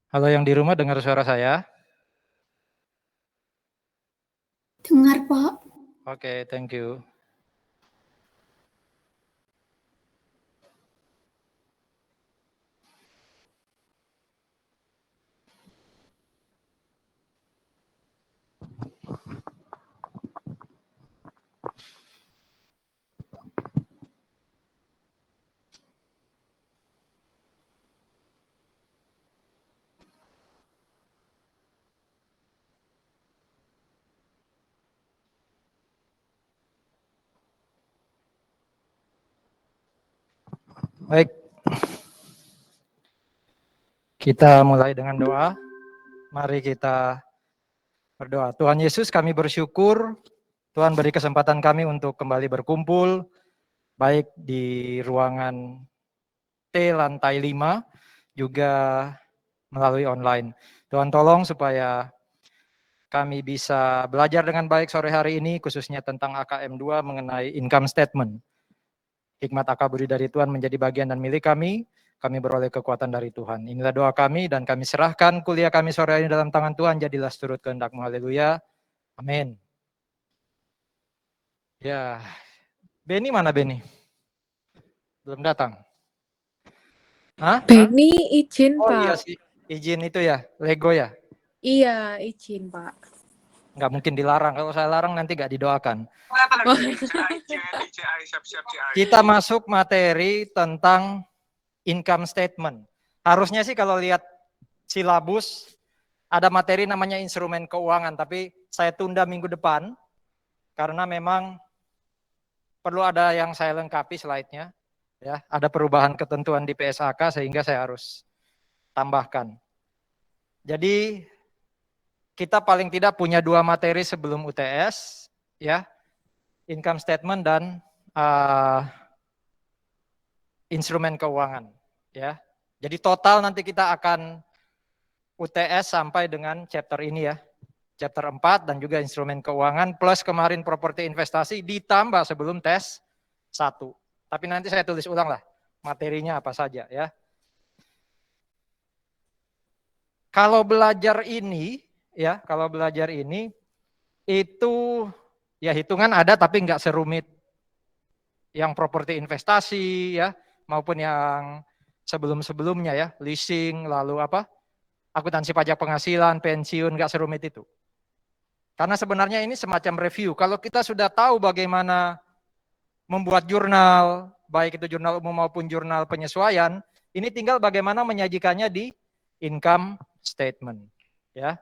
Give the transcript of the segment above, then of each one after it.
Halo yang di rumah dengar suara saya? Dengar, Pak. Oke, thank you. Baik, kita mulai dengan doa. Mari kita berdoa. Tuhan Yesus, kami bersyukur Tuhan beri kesempatan kami untuk kembali berkumpul, baik di ruangan T lantai 5, juga melalui online. Tuhan tolong supaya kami bisa belajar dengan baik sore hari ini, khususnya tentang AKM 2 mengenai income statement. Hikmat akabudi dari Tuhan menjadi bagian dan milik kami beroleh kekuatan dari Tuhan. Inilah doa kami dan kami serahkan kuliah kami sore ini dalam tangan Tuhan, jadilah seturut kehendak-Mu. Haleluya. Amin. Ya, Beni mana Beni? Belum datang. Hah? Beni izin, Oh iya Pak. sih, izin itu ya, Lego ya? Iya, izin, Pak. Nggak mungkin dilarang, kalau saya larang nanti nggak didoakan. Kita masuk materi tentang income statement. Harusnya sih kalau lihat silabus, ada materi namanya instrumen keuangan, tapi saya tunda minggu depan, karena memang perlu ada yang saya lengkapi slide-nya. Ya, ada perubahan ketentuan di PSAK sehingga saya harus tambahkan. Jadi kita paling tidak punya 2 materi sebelum UTS, ya, income statement dan instrumen keuangan, ya. Jadi total nanti kita akan UTS sampai dengan chapter ini ya, chapter 4 dan juga instrumen keuangan plus kemarin properti investasi ditambah sebelum tes 1. Tapi nanti saya tulis ulang lah materinya apa saja ya. Kalau belajar ini ya, kalau belajar ini itu ya hitungan ada tapi nggak serumit yang properti investasi ya, maupun yang sebelum-sebelumnya ya, leasing lalu apa? Akuntansi pajak penghasilan, pensiun, nggak serumit itu. Karena sebenarnya ini semacam review. Kalau kita sudah tahu bagaimana membuat jurnal, baik itu jurnal umum maupun jurnal penyesuaian, ini tinggal bagaimana menyajikannya di income statement. Ya.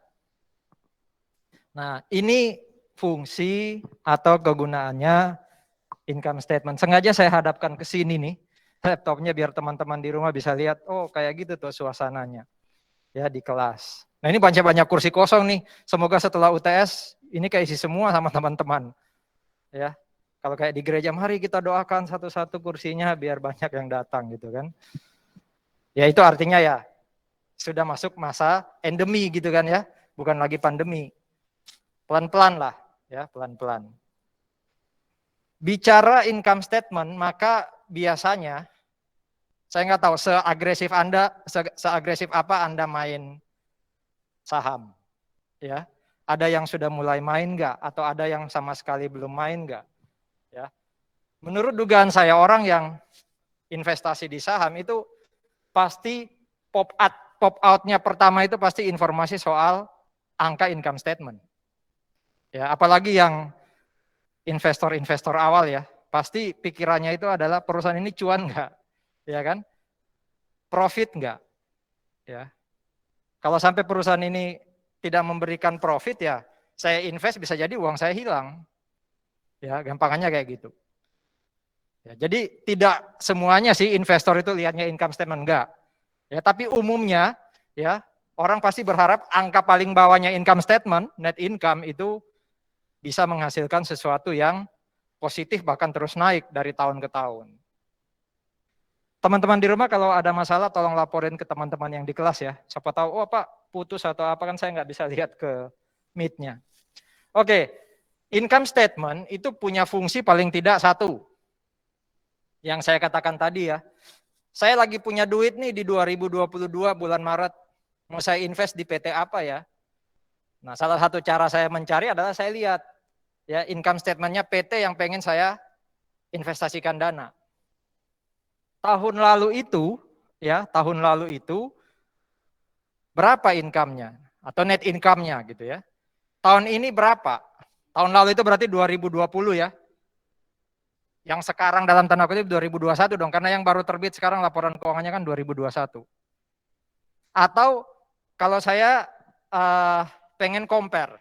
Nah, ini fungsi atau kegunaannya income statement. Sengaja saya hadapkan ke sini nih, laptopnya biar teman-teman di rumah bisa lihat, oh kayak gitu tuh suasananya. Ya di kelas. Nah ini banyak kursi kosong nih. Semoga setelah UTS ini keisi semua sama teman-teman. Ya, kalau kayak di gereja, mari kita doakan satu-satu kursinya biar banyak yang datang gitu kan. Ya itu artinya ya sudah masuk masa endemi gitu kan ya, bukan lagi pandemi. Pelan-pelan lah, ya pelan-pelan. Bicara income statement, maka biasanya saya nggak tahu seagresif Anda, seagresif apa Anda main saham, ya. Ada yang sudah mulai main nggak? Atau ada yang sama sekali belum main nggak? Ya. Menurut dugaan saya orang yang investasi di saham itu pasti pop out-nya pertama itu pasti informasi soal angka income statement. Ya, apalagi yang investor-investor awal ya, pasti pikirannya itu adalah perusahaan ini cuan nggak, ya kan? Profit nggak, ya. Kalau sampai perusahaan ini tidak memberikan profit ya, saya invest bisa jadi uang saya hilang. Ya, gampangannya kayak gitu. Ya, jadi tidak semuanya sih investor itu lihatnya income statement enggak. Ya, tapi umumnya ya orang pasti berharap angka paling bawahnya income statement, net income itu bisa menghasilkan sesuatu yang positif bahkan terus naik dari tahun ke tahun. Teman-teman di rumah kalau ada masalah tolong laporin ke teman-teman yang di kelas ya. Siapa tahu, oh Pak putus atau apa kan saya nggak bisa lihat ke meet-nya. Oke, income statement itu punya fungsi paling tidak satu. Yang saya katakan tadi ya, saya lagi punya duit nih di 2022 bulan Maret. Mau saya invest di PT apa ya? Nah, salah satu cara saya mencari adalah saya lihat ya income statementnya PT yang pengen saya investasikan dana. Tahun lalu itu berapa income-nya atau net income-nya gitu ya. Tahun ini berapa? Tahun lalu itu berarti 2020 ya. Yang sekarang dalam tanda kutip 2021 dong, karena yang baru terbit sekarang laporan keuangannya kan 2021. Atau kalau saya pengen compare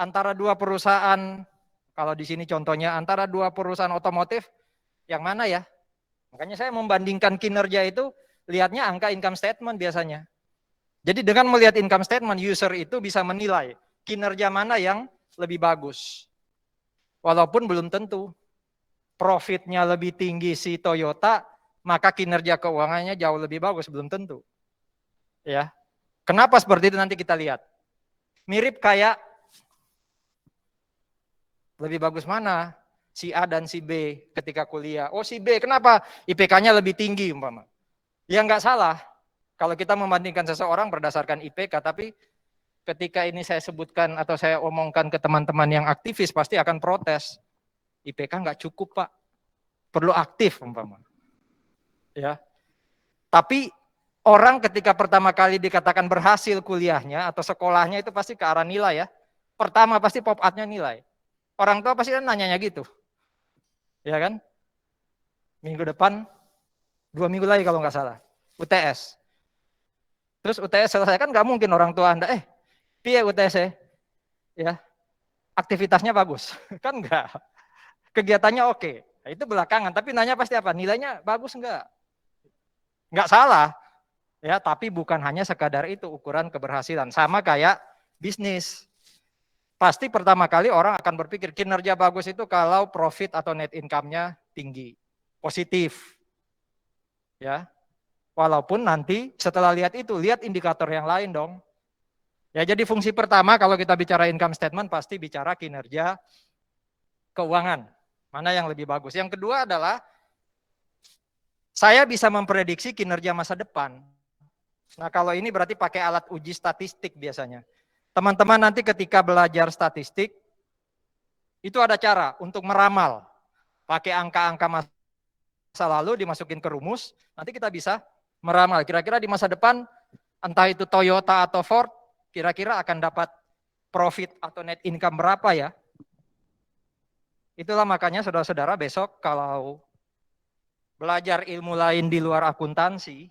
antara dua perusahaan, kalau di sini contohnya antara dua perusahaan otomotif, yang mana ya? Makanya saya membandingkan kinerja itu, lihatnya angka income statement biasanya. Jadi dengan melihat income statement, user itu bisa menilai kinerja mana yang lebih bagus. Walaupun belum tentu. Profitnya lebih tinggi si Toyota, maka kinerja keuangannya jauh lebih bagus, belum tentu. Ya. Kenapa seperti itu nanti kita lihat. Mirip kayak lebih bagus mana si A dan si B ketika kuliah. Oh si B, kenapa IPK-nya lebih tinggi umpama. Ya nggak salah kalau kita membandingkan seseorang berdasarkan IPK, tapi ketika ini saya sebutkan atau saya omongkan ke teman-teman yang aktivis pasti akan protes. IPK nggak cukup Pak, perlu aktif umpama. Ya, tapi orang ketika pertama kali dikatakan berhasil kuliahnya atau sekolahnya itu pasti ke arah nilai ya. Pertama pasti pop up-nya nilai. Orang tua pasti kan nanyanya gitu. Ya kan? Minggu depan, 2 minggu lagi kalau nggak salah, UTS. Terus UTS selesai kan nggak mungkin orang tua Anda, piye UTS ya, aktivitasnya bagus. Kan enggak. Kegiatannya oke. Nah, itu belakangan, tapi nanya pasti apa? Nilainya bagus enggak? Enggak salah. Ya, tapi bukan hanya sekadar itu ukuran keberhasilan. Sama kayak bisnis. Pasti pertama kali orang akan berpikir kinerja bagus itu kalau profit atau net income-nya tinggi, positif. Ya. Walaupun nanti setelah lihat itu, lihat indikator yang lain dong. Ya, jadi fungsi pertama kalau kita bicara income statement pasti bicara kinerja keuangan. Mana yang lebih bagus. Yang kedua adalah saya bisa memprediksi kinerja masa depan. Nah, kalau ini berarti pakai alat uji statistik biasanya. Teman-teman nanti ketika belajar statistik, itu ada cara untuk meramal. Pakai angka-angka masa lalu dimasukin ke rumus, nanti kita bisa meramal. Kira-kira di masa depan, entah itu Toyota atau Ford, kira-kira akan dapat profit atau net income berapa ya. Itulah makanya saudara-saudara besok kalau belajar ilmu lain di luar akuntansi,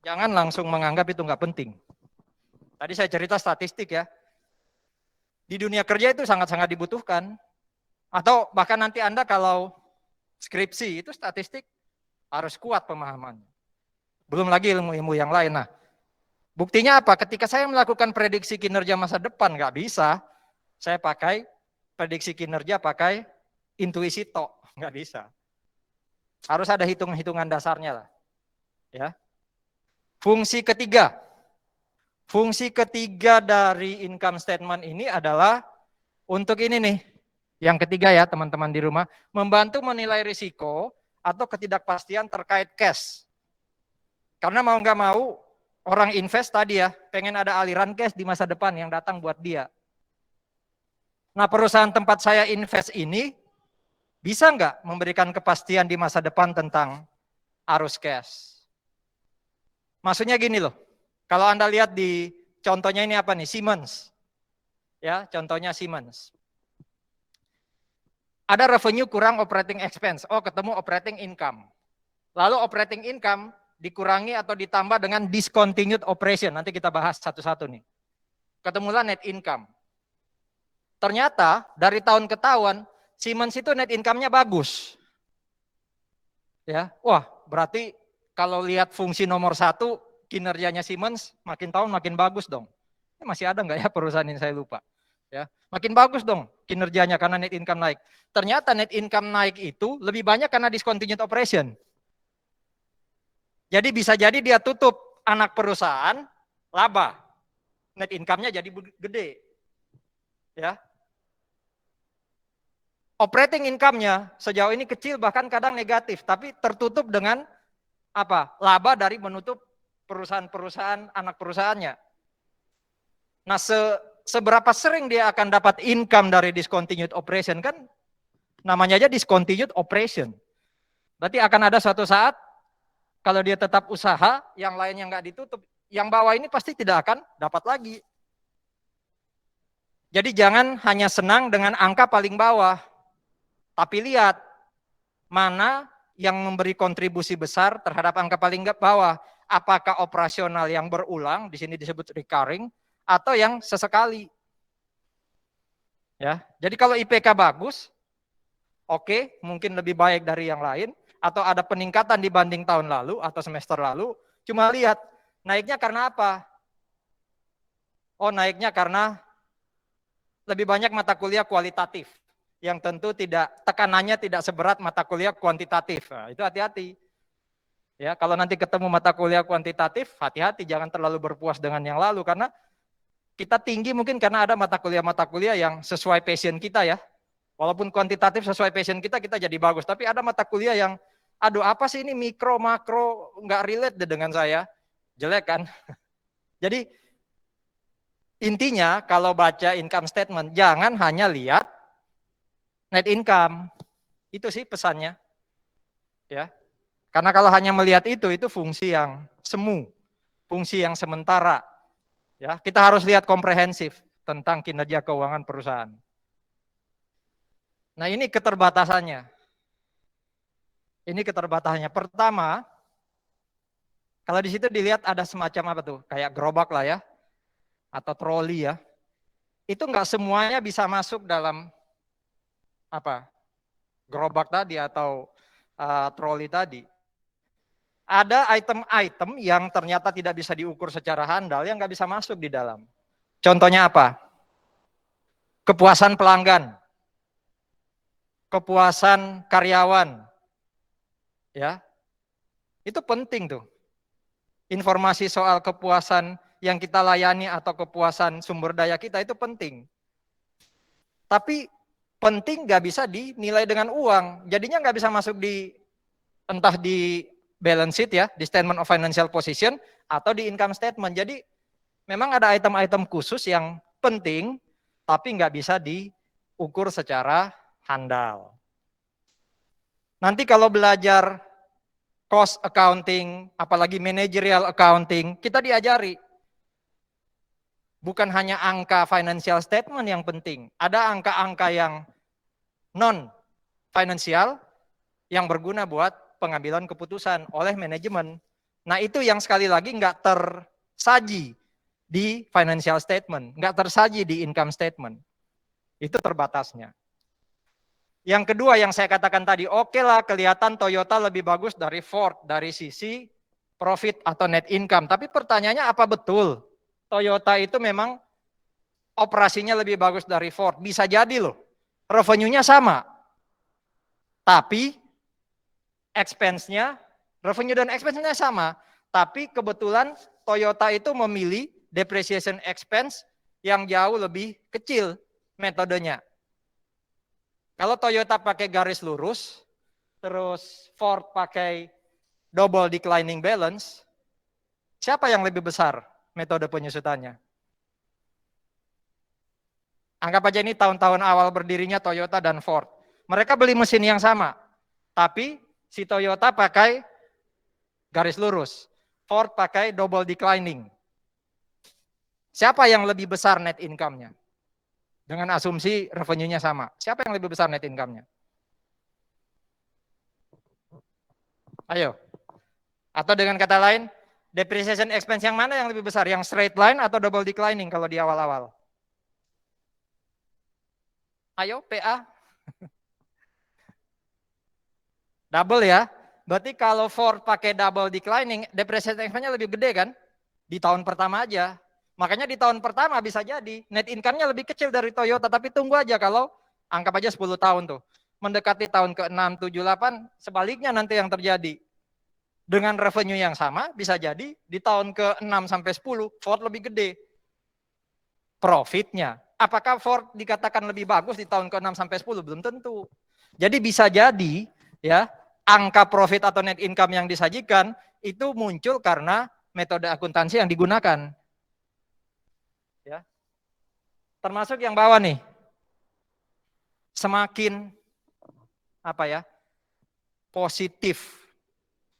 jangan langsung menganggap itu nggak penting. Tadi saya cerita statistik ya. Di dunia kerja itu sangat-sangat dibutuhkan. Atau bahkan nanti Anda kalau skripsi itu statistik harus kuat pemahamannya. Belum lagi ilmu-ilmu yang lain. Nah, buktinya apa? Ketika saya melakukan prediksi kinerja masa depan, nggak bisa. Saya pakai prediksi kinerja pakai intuisi tok, nggak bisa. Harus ada hitung-hitungan dasarnya lah. Ya. Fungsi ketiga dari income statement ini adalah untuk ini nih, yang ketiga ya teman-teman di rumah, membantu menilai risiko atau ketidakpastian terkait cash. Karena mau nggak mau, orang invest tadi ya, pengen ada aliran cash di masa depan yang datang buat dia. Nah perusahaan tempat saya invest ini, bisa nggak memberikan kepastian di masa depan tentang arus cash? Maksudnya gini loh, kalau Anda lihat di contohnya ini apa nih, Siemens. Ya, contohnya Siemens. Ada revenue kurang operating expense, ketemu operating income. Lalu operating income dikurangi atau ditambah dengan discontinued operation, nanti kita bahas satu-satu nih. Ketemulah net income. Ternyata dari tahun ke tahun, Siemens itu net income-nya bagus. Ya, wah berarti kalau lihat fungsi nomor 1, kinerjanya Siemens makin tahun makin bagus dong. Masih ada nggak ya perusahaan ini, saya lupa. Ya, makin bagus dong kinerjanya karena net income naik. Ternyata net income naik itu lebih banyak karena discontinued operation. Jadi bisa jadi dia tutup anak perusahaan, laba. Net income-nya jadi gede. Ya. Operating income-nya sejauh ini kecil bahkan kadang negatif, tapi tertutup dengan apa? Laba dari menutup perusahaan-perusahaan anak perusahaannya. Nah, seberapa sering dia akan dapat income dari discontinued operation, kan namanya aja discontinued operation. Berarti akan ada suatu saat kalau dia tetap usaha, yang lainnya nggak ditutup, yang bawah ini pasti tidak akan dapat lagi. Jadi jangan hanya senang dengan angka paling bawah, tapi lihat mana yang memberi kontribusi besar terhadap angka paling bawah. Apakah operasional yang berulang, di sini disebut recurring, atau yang sesekali. Ya, jadi kalau IPK bagus, oke, mungkin lebih baik dari yang lain, atau ada peningkatan dibanding tahun lalu atau semester lalu, cuma lihat naiknya karena apa? Oh, naiknya karena lebih banyak mata kuliah kualitatif, yang tentu tekanannya tidak seberat mata kuliah kuantitatif. Nah, itu hati-hati. Ya, kalau nanti ketemu mata kuliah kuantitatif, hati-hati, jangan terlalu berpuas dengan yang lalu, karena kita tinggi mungkin karena ada mata kuliah yang sesuai passion kita ya. Walaupun kuantitatif sesuai passion kita jadi bagus. Tapi ada mata kuliah yang, aduh apa sih ini mikro, makro, nggak relate deh dengan saya. Jelek kan? Jadi intinya kalau baca income statement, jangan hanya lihat net income. Itu sih pesannya. Ya. Karena kalau hanya melihat itu fungsi yang semu, fungsi yang sementara. Ya, kita harus lihat komprehensif tentang kinerja keuangan perusahaan. Nah, ini keterbatasannya. Ini keterbatasannya. Pertama, kalau di situ dilihat ada semacam apa tuh? Kayak gerobak lah ya, atau troli ya. Itu enggak semuanya bisa masuk dalam apa? Gerobak tadi atau troli tadi. Ada item-item yang ternyata tidak bisa diukur secara handal yang nggak bisa masuk di dalam. Contohnya apa? Kepuasan pelanggan, kepuasan karyawan, ya, itu penting tuh. Informasi soal kepuasan yang kita layani atau kepuasan sumber daya kita itu penting. Tapi penting nggak bisa dinilai dengan uang, jadinya nggak bisa masuk entah di balance sheet ya, di statement of financial position, atau di income statement. Jadi memang ada item-item khusus yang penting, tapi nggak bisa diukur secara handal. Nanti kalau belajar cost accounting, apalagi managerial accounting, kita diajari. Bukan hanya angka financial statement yang penting, ada angka-angka yang non-financial yang berguna buat pengambilan keputusan oleh manajemen. Nah itu yang sekali lagi nggak tersaji di financial statement, nggak tersaji di income statement. Itu terbatasnya. Yang kedua yang saya katakan tadi, oke lah kelihatan Toyota lebih bagus dari Ford dari sisi profit atau net income. Tapi pertanyaannya apa betul Toyota itu memang operasinya lebih bagus dari Ford? Bisa jadi loh, revenue-nya sama. Tapi expense-nya, revenue dan expense-nya sama. Tapi kebetulan Toyota itu memilih depreciation expense yang jauh lebih kecil metodenya. Kalau Toyota pakai garis lurus, terus Ford pakai double declining balance, siapa yang lebih besar metode penyusutannya? Anggap aja ini tahun-tahun awal berdirinya Toyota dan Ford. Mereka beli mesin yang sama, tapi si Toyota pakai garis lurus, Ford pakai double declining. Siapa yang lebih besar net income-nya? Dengan asumsi revenue-nya sama. Siapa yang lebih besar net income-nya? Ayo. Atau dengan kata lain, depreciation expense yang mana yang lebih besar? Yang straight line atau double declining kalau di awal-awal? Ayo, PA. Double ya. Berarti kalau Ford pakai double declining, depreciation expense-nya lebih gede kan? Di tahun pertama aja. Makanya di tahun pertama bisa jadi net income-nya lebih kecil dari Toyota, tapi tunggu aja kalau anggap aja 10 tahun tuh. Mendekati tahun ke-6, 7, 8, sebaliknya nanti yang terjadi. Dengan revenue yang sama, bisa jadi di tahun ke-6 sampai 10, Ford lebih gede profitnya. Apakah Ford dikatakan lebih bagus di tahun ke-6 sampai 10? Belum tentu. Jadi bisa jadi ya angka profit atau net income yang disajikan itu muncul karena metode akuntansi yang digunakan. Ya. Termasuk yang bawah nih. Semakin positif,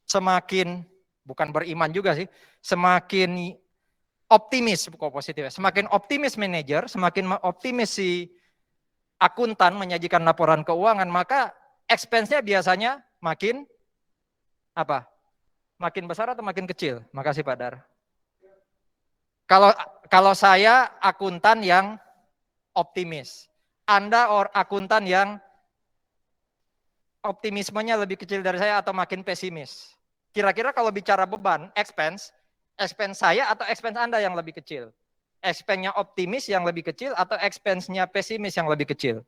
semakin bukan beriman juga sih, semakin optimis, bukan positif, semakin optimis manajer, semakin optimis si akuntan menyajikan laporan keuangan, maka expense-nya biasanya makin makin besar atau makin kecil? Makasih Pak Dar. Kalau saya akuntan yang optimis, Anda akuntan yang optimismenya lebih kecil dari saya atau makin pesimis? Kira-kira kalau bicara beban, expense saya atau expense Anda yang lebih kecil? Expense-nya optimis yang lebih kecil atau expense-nya pesimis yang lebih kecil?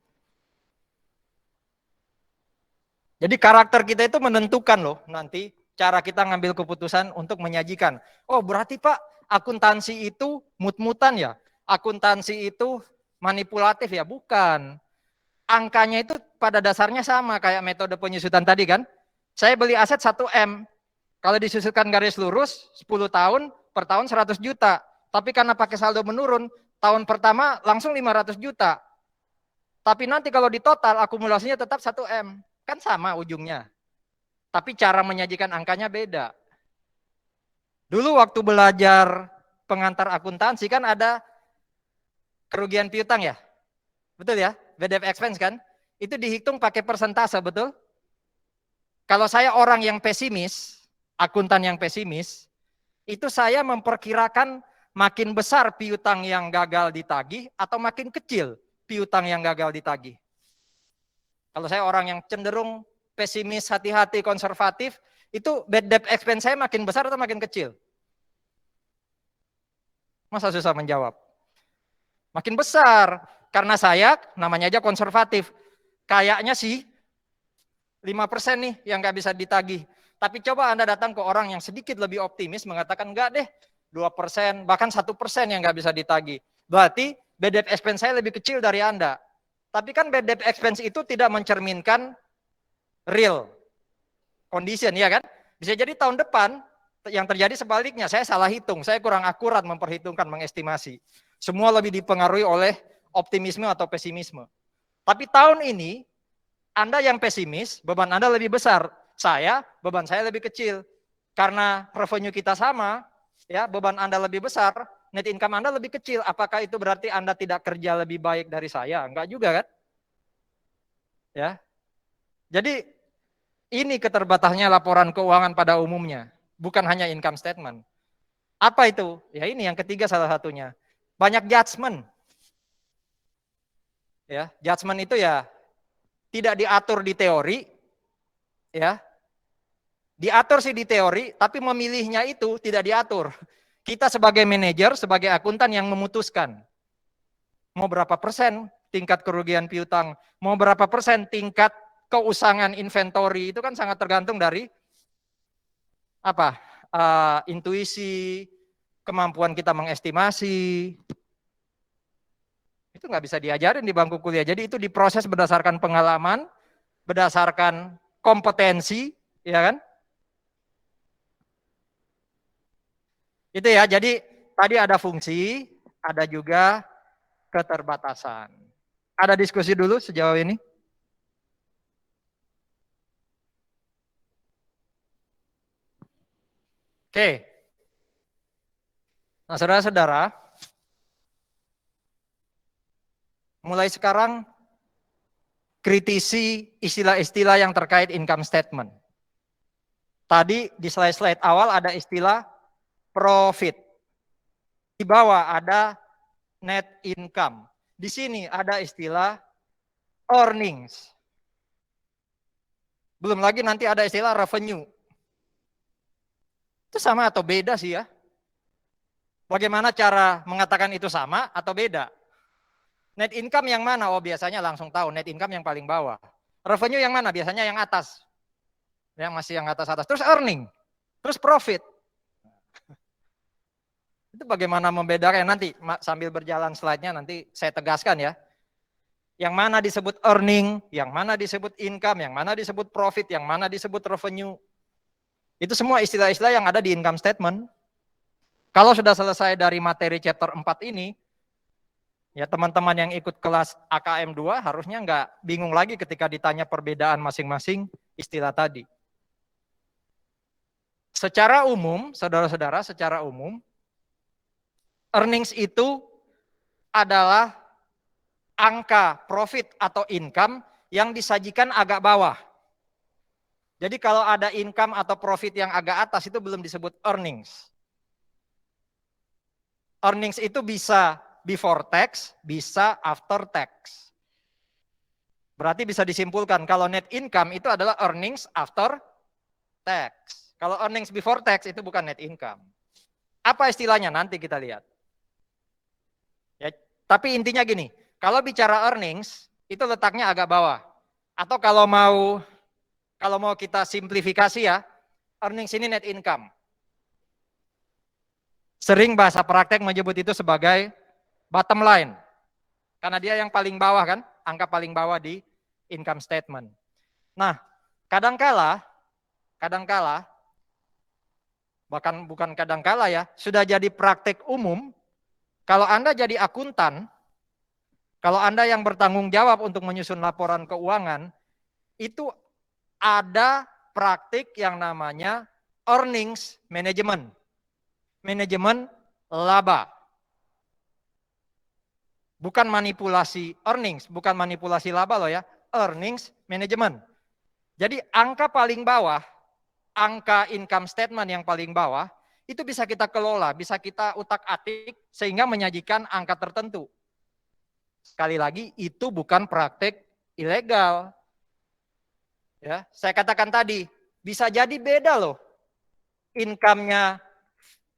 Jadi karakter kita itu menentukan loh nanti cara kita ngambil keputusan untuk menyajikan. Oh berarti Pak, akuntansi itu mut-mutan ya? Akuntansi itu manipulatif ya? Bukan. Angkanya itu pada dasarnya sama kayak metode penyusutan tadi kan. Saya beli aset 1M. Kalau disusutkan garis lurus 10 tahun, per tahun 100 juta. Tapi karena pakai saldo menurun, tahun pertama langsung 500 juta. Tapi nanti kalau di total akumulasinya tetap 1M. Kan sama ujungnya. Tapi cara menyajikan angkanya beda. Dulu waktu belajar pengantar akuntansi kan ada kerugian piutang ya. Betul ya? BDF expense kan? Itu dihitung pakai persentase, betul? Kalau saya orang yang pesimis, akuntan yang pesimis, itu saya memperkirakan makin besar piutang yang gagal ditagih atau makin kecil piutang yang gagal ditagih. Kalau saya orang yang cenderung pesimis, hati-hati, konservatif, itu bad debt expense saya makin besar atau makin kecil? Masa susah menjawab? Makin besar, karena saya namanya aja konservatif. Kayaknya sih 5% nih yang nggak bisa ditagih. Tapi coba Anda datang ke orang yang sedikit lebih optimis, mengatakan enggak deh, 2%, bahkan 1% yang nggak bisa ditagih. Berarti bad debt expense saya lebih kecil dari Anda. Tapi kan bad debt expense itu tidak mencerminkan real condition, ya kan? Bisa jadi tahun depan yang terjadi sebaliknya, saya salah hitung, saya kurang akurat memperhitungkan, mengestimasi. Semua lebih dipengaruhi oleh optimisme atau pesimisme. Tapi tahun ini, Anda yang pesimis, beban Anda lebih besar. Beban saya lebih kecil. Karena revenue kita sama, ya beban Anda lebih besar, net income Anda lebih kecil. Apakah itu berarti Anda tidak kerja lebih baik dari saya? Enggak juga kan? Ya. Jadi ini keterbatasnya laporan keuangan pada umumnya, bukan hanya income statement. Apa itu? Ya ini yang ketiga salah satunya. Banyak judgement. Ya, judgement itu ya tidak diatur di teori, ya. Diatur sih di teori, tapi memilihnya itu tidak diatur. Kita sebagai manajer, sebagai akuntan yang memutuskan. Mau berapa persen tingkat kerugian piutang, mau berapa persen tingkat keusangan inventory, itu kan sangat tergantung dari intuisi, kemampuan kita mengestimasi. Itu nggak bisa diajarin di bangku kuliah. Jadi itu diproses berdasarkan pengalaman, berdasarkan kompetensi, ya kan? Itu ya, jadi tadi ada fungsi, ada juga keterbatasan. Ada diskusi dulu sejauh ini? Oke. Nah, saudara-saudara, mulai sekarang kritisi istilah-istilah yang terkait income statement. Tadi di slide-slide awal ada istilah profit. Di bawah ada net income. Di sini ada istilah earnings. Belum lagi nanti ada istilah revenue. Itu sama atau beda sih ya? Bagaimana cara mengatakan itu sama atau beda? Net income yang mana? Oh biasanya langsung tahu net income yang paling bawah. Revenue yang mana? Biasanya yang atas. Yang masih yang atas-atas. Terus earning. Terus profit. Itu bagaimana membedakan nanti sambil berjalan slide-nya nanti saya tegaskan ya. Yang mana disebut earning, yang mana disebut income, yang mana disebut profit, yang mana disebut revenue. Itu semua istilah-istilah yang ada di income statement. Kalau sudah selesai dari materi chapter 4 ini, ya teman-teman yang ikut kelas AKM 2 harusnya nggak bingung lagi ketika ditanya perbedaan masing-masing istilah tadi. Secara umum, saudara-saudara, secara umum, earnings itu adalah angka profit atau income yang disajikan agak bawah. Jadi kalau ada income atau profit yang agak atas itu belum disebut earnings. Earnings itu bisa before tax, bisa after tax. Berarti bisa disimpulkan kalau net income itu adalah earnings after tax. Kalau earnings before tax itu bukan net income. Apa istilahnya nanti kita lihat. Ya, tapi intinya gini, kalau bicara earnings itu letaknya agak bawah. Atau kalau mau kita simplifikasi ya, earnings ini net income. Sering bahasa praktek menyebut itu sebagai bottom line. Karena dia yang paling bawah kan, angka paling bawah di income statement. Nah, kadangkala, bahkan bukan kadangkala ya, sudah jadi praktek umum, kalau Anda jadi akuntan, kalau Anda yang bertanggung jawab untuk menyusun laporan keuangan, itu ada praktik yang namanya earnings management. Manajemen laba. Bukan manipulasi earnings, bukan manipulasi laba loh ya, earnings management. Jadi angka paling bawah, angka income statement yang paling bawah, itu bisa kita kelola, bisa kita utak-atik sehingga menyajikan angka tertentu. Sekali lagi, itu bukan praktik ilegal. Ya, saya katakan tadi, bisa jadi beda loh. Income-nya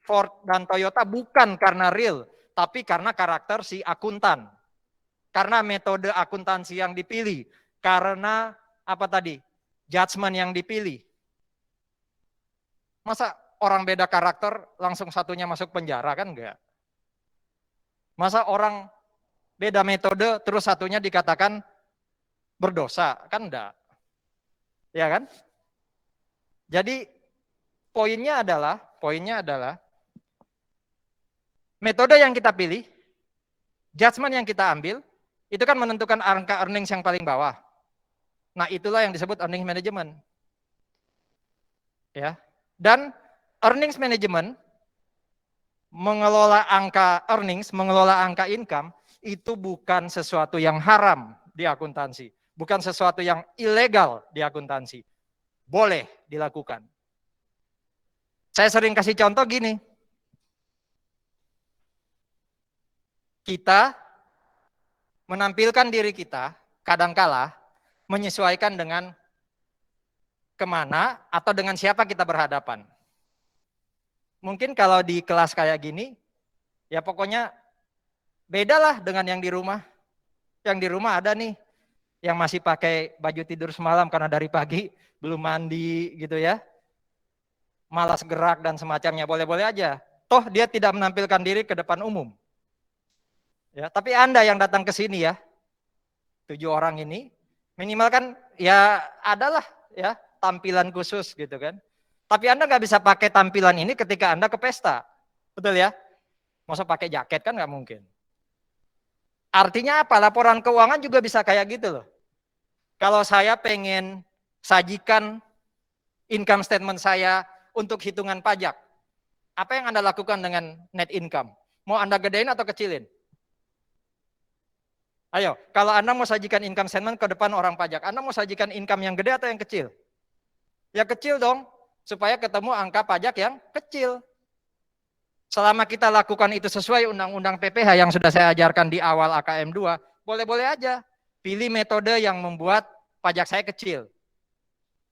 Ford dan Toyota bukan karena real, tapi karena karakter si akuntan. Karena metode akuntansi yang dipilih, karena apa tadi? Judgment yang dipilih. Masa orang beda karakter langsung satunya masuk penjara kan enggak? Masa orang beda metode terus satunya dikatakan berdosa kan enggak? Ya kan? Jadi poinnya adalah metode yang kita pilih, judgment yang kita ambil, itu kan menentukan angka earnings yang paling bawah. Nah, itulah yang disebut earnings management. Ya. Dan earnings management mengelola angka earnings, mengelola angka income itu bukan sesuatu yang haram di akuntansi, bukan sesuatu yang ilegal di akuntansi. Boleh dilakukan. Saya sering kasih contoh gini. Kita menampilkan diri kita kadangkala menyesuaikan dengan kemana atau dengan siapa kita berhadapan. Mungkin kalau di kelas kayak gini, ya pokoknya bedalah dengan yang di rumah. Yang di rumah ada nih yang masih pakai baju tidur semalam karena dari pagi belum mandi gitu ya. Malas gerak dan semacamnya, boleh-boleh aja. Toh dia tidak menampilkan diri ke depan umum. Ya, tapi Anda yang datang ke sini ya, 7 orang ini, minimal kan ya adalah ya tampilan khusus gitu kan. Tapi Anda nggak bisa pakai tampilan ini ketika Anda ke pesta. Betul ya? Masa pakai jaket kan nggak mungkin. Artinya apa? Laporan keuangan juga bisa kayak gitu loh. Kalau saya pengen sajikan income statement saya untuk hitungan pajak, apa yang Anda lakukan dengan net income? Mau Anda gedein atau kecilin? Ayo, kalau Anda mau sajikan income statement ke depan orang pajak, Anda mau sajikan income yang gede atau yang kecil? Ya kecil dong, supaya ketemu angka pajak yang kecil. Selama kita lakukan itu sesuai undang-undang PPh yang sudah saya ajarkan di awal AKM 2, boleh-boleh aja. Pilih metode yang membuat pajak saya kecil.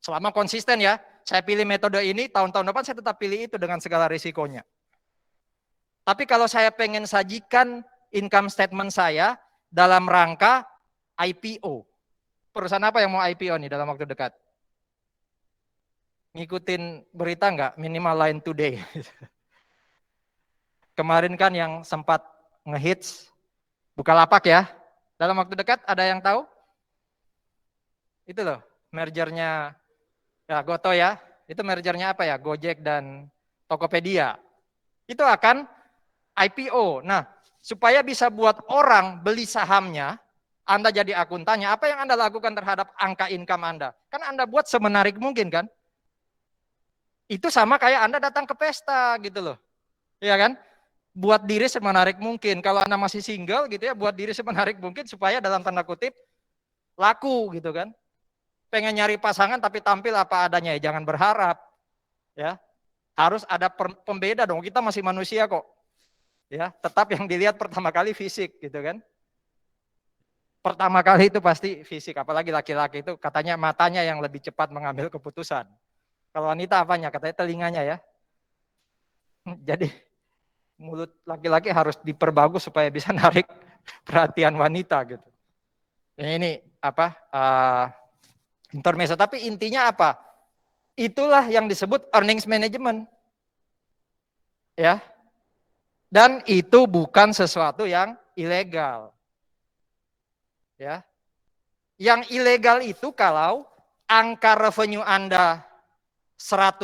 Selama konsisten ya, saya pilih metode ini, tahun-tahun depan saya tetap pilih itu dengan segala risikonya. Tapi kalau saya pengen sajikan income statement saya, dalam rangka IPO. Perusahaan apa yang mau IPO nih dalam waktu dekat? Ngikutin berita nggak? Minimal Line Today. Kemarin kan yang sempat ngehits Bukalapak ya. Dalam waktu dekat ada yang tahu? Itu loh, mergernya ya Goto ya. Itu mergernya apa ya? Gojek dan Tokopedia. Itu akan IPO. Nah, supaya bisa buat orang beli sahamnya, Anda jadi akuntannya, apa yang Anda lakukan terhadap angka income Anda? Kan Anda buat semenarik mungkin kan? Itu sama kayak Anda datang ke pesta gitu loh. Iya kan? Buat diri semenarik mungkin. Kalau Anda masih single gitu ya, buat diri semenarik mungkin supaya dalam tanda kutip laku gitu kan. Pengen nyari pasangan tapi tampil apa adanya ya, jangan berharap. Ya. Harus ada pembeda dong, kita masih manusia kok. Ya, tetap yang dilihat pertama kali fisik gitu kan. Pertama kali itu pasti fisik, apalagi laki-laki itu katanya matanya yang lebih cepat mengambil keputusan. Kalau wanita apanya? Katanya telinganya ya. Jadi mulut laki-laki harus diperbagus supaya bisa narik perhatian wanita gitu. Ini apa? Intermezzo. Tapi intinya apa? Itulah yang disebut earnings management. Ya. Dan itu bukan sesuatu yang ilegal. Ya. Yang ilegal itu kalau angka revenue Anda 100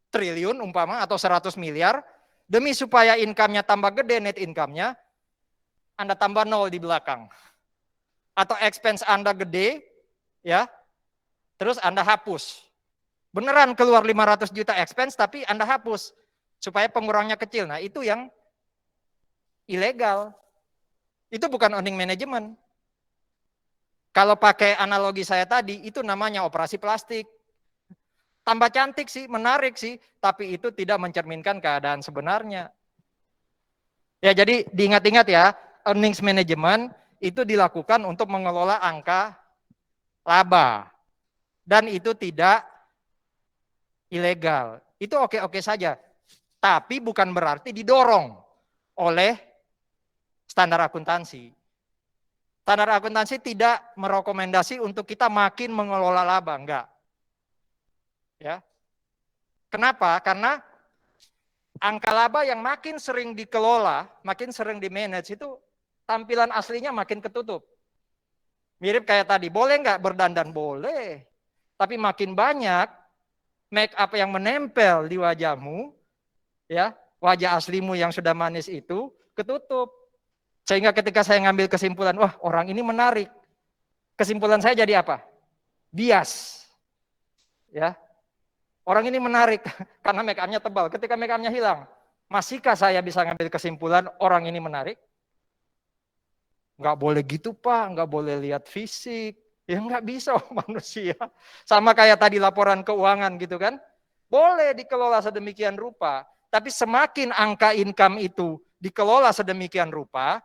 triliun umpama atau 100 miliar, demi supaya income-nya tambah gede, net income-nya, Anda tambah 0 di belakang. Atau expense Anda gede, ya, terus Anda hapus. Beneran keluar 500 juta expense, tapi Anda hapus. Supaya pengurangnya kecil. Nah itu yang ilegal. Itu bukan earning management. Kalau pakai analogi saya tadi, itu namanya operasi plastik. Tambah cantik sih, menarik sih, tapi itu tidak mencerminkan keadaan sebenarnya. Ya jadi diingat-ingat ya, earnings management itu dilakukan untuk mengelola angka laba. Dan itu tidak ilegal. Itu oke-oke saja. Tapi bukan berarti didorong oleh standar akuntansi. Standar akuntansi tidak merekomendasi untuk kita makin mengelola laba, enggak. Ya. Kenapa? Karena angka laba yang makin sering dikelola, makin sering di-manage itu tampilan aslinya makin ketutup. Mirip kayak tadi, boleh nggak berdandan? Boleh. Tapi makin banyak make up yang menempel di wajahmu, ya wajah aslimu yang sudah manis itu ketutup. Sehingga ketika saya ngambil kesimpulan, wah orang ini menarik. Kesimpulan saya jadi apa? Bias. Ya, orang ini menarik karena make up-nya tebal. Ketika make up-nya hilang, masihkah saya bisa ngambil kesimpulan orang ini menarik? Nggak boleh gitu Pak, nggak boleh lihat fisik. Ya nggak bisa manusia. Sama kayak tadi laporan keuangan gitu kan. Boleh dikelola sedemikian rupa. Tapi semakin angka income itu dikelola sedemikian rupa,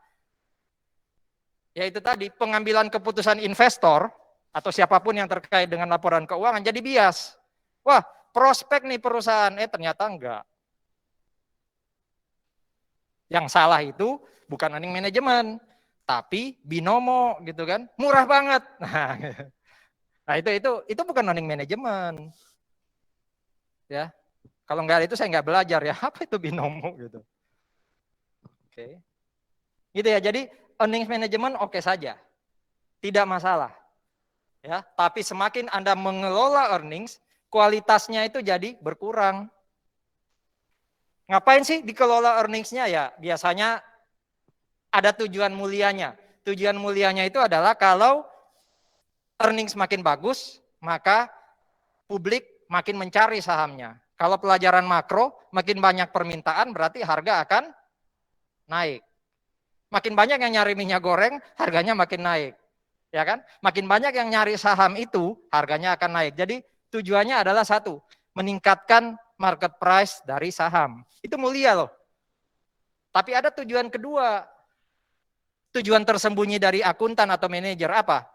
yaitu tadi pengambilan keputusan investor atau siapapun yang terkait dengan laporan keuangan jadi bias. Wah, prospek nih perusahaan, ternyata enggak. Yang salah itu bukan earning management, tapi binomo gitu kan, murah banget. Nah itu bukan earning management. Ya, kalau enggak itu saya enggak belajar ya, apa itu binomo gitu. Oke. Gitu ya, jadi earnings management oke saja. Tidak masalah. Ya, tapi semakin Anda mengelola earnings, kualitasnya itu jadi berkurang. Ngapain sih dikelola earnings-nya ya? Biasanya ada tujuan mulianya. Tujuan mulianya itu adalah kalau earnings makin bagus, maka publik makin mencari sahamnya. Kalau pelajaran makro, makin banyak permintaan berarti harga akan naik. Makin banyak yang nyari minyak goreng, harganya makin naik. Ya kan? Makin banyak yang nyari saham itu, harganya akan naik. Jadi tujuannya adalah satu, meningkatkan market price dari saham. Itu mulia loh. Tapi ada tujuan kedua. Tujuan tersembunyi dari akuntan atau manajer apa?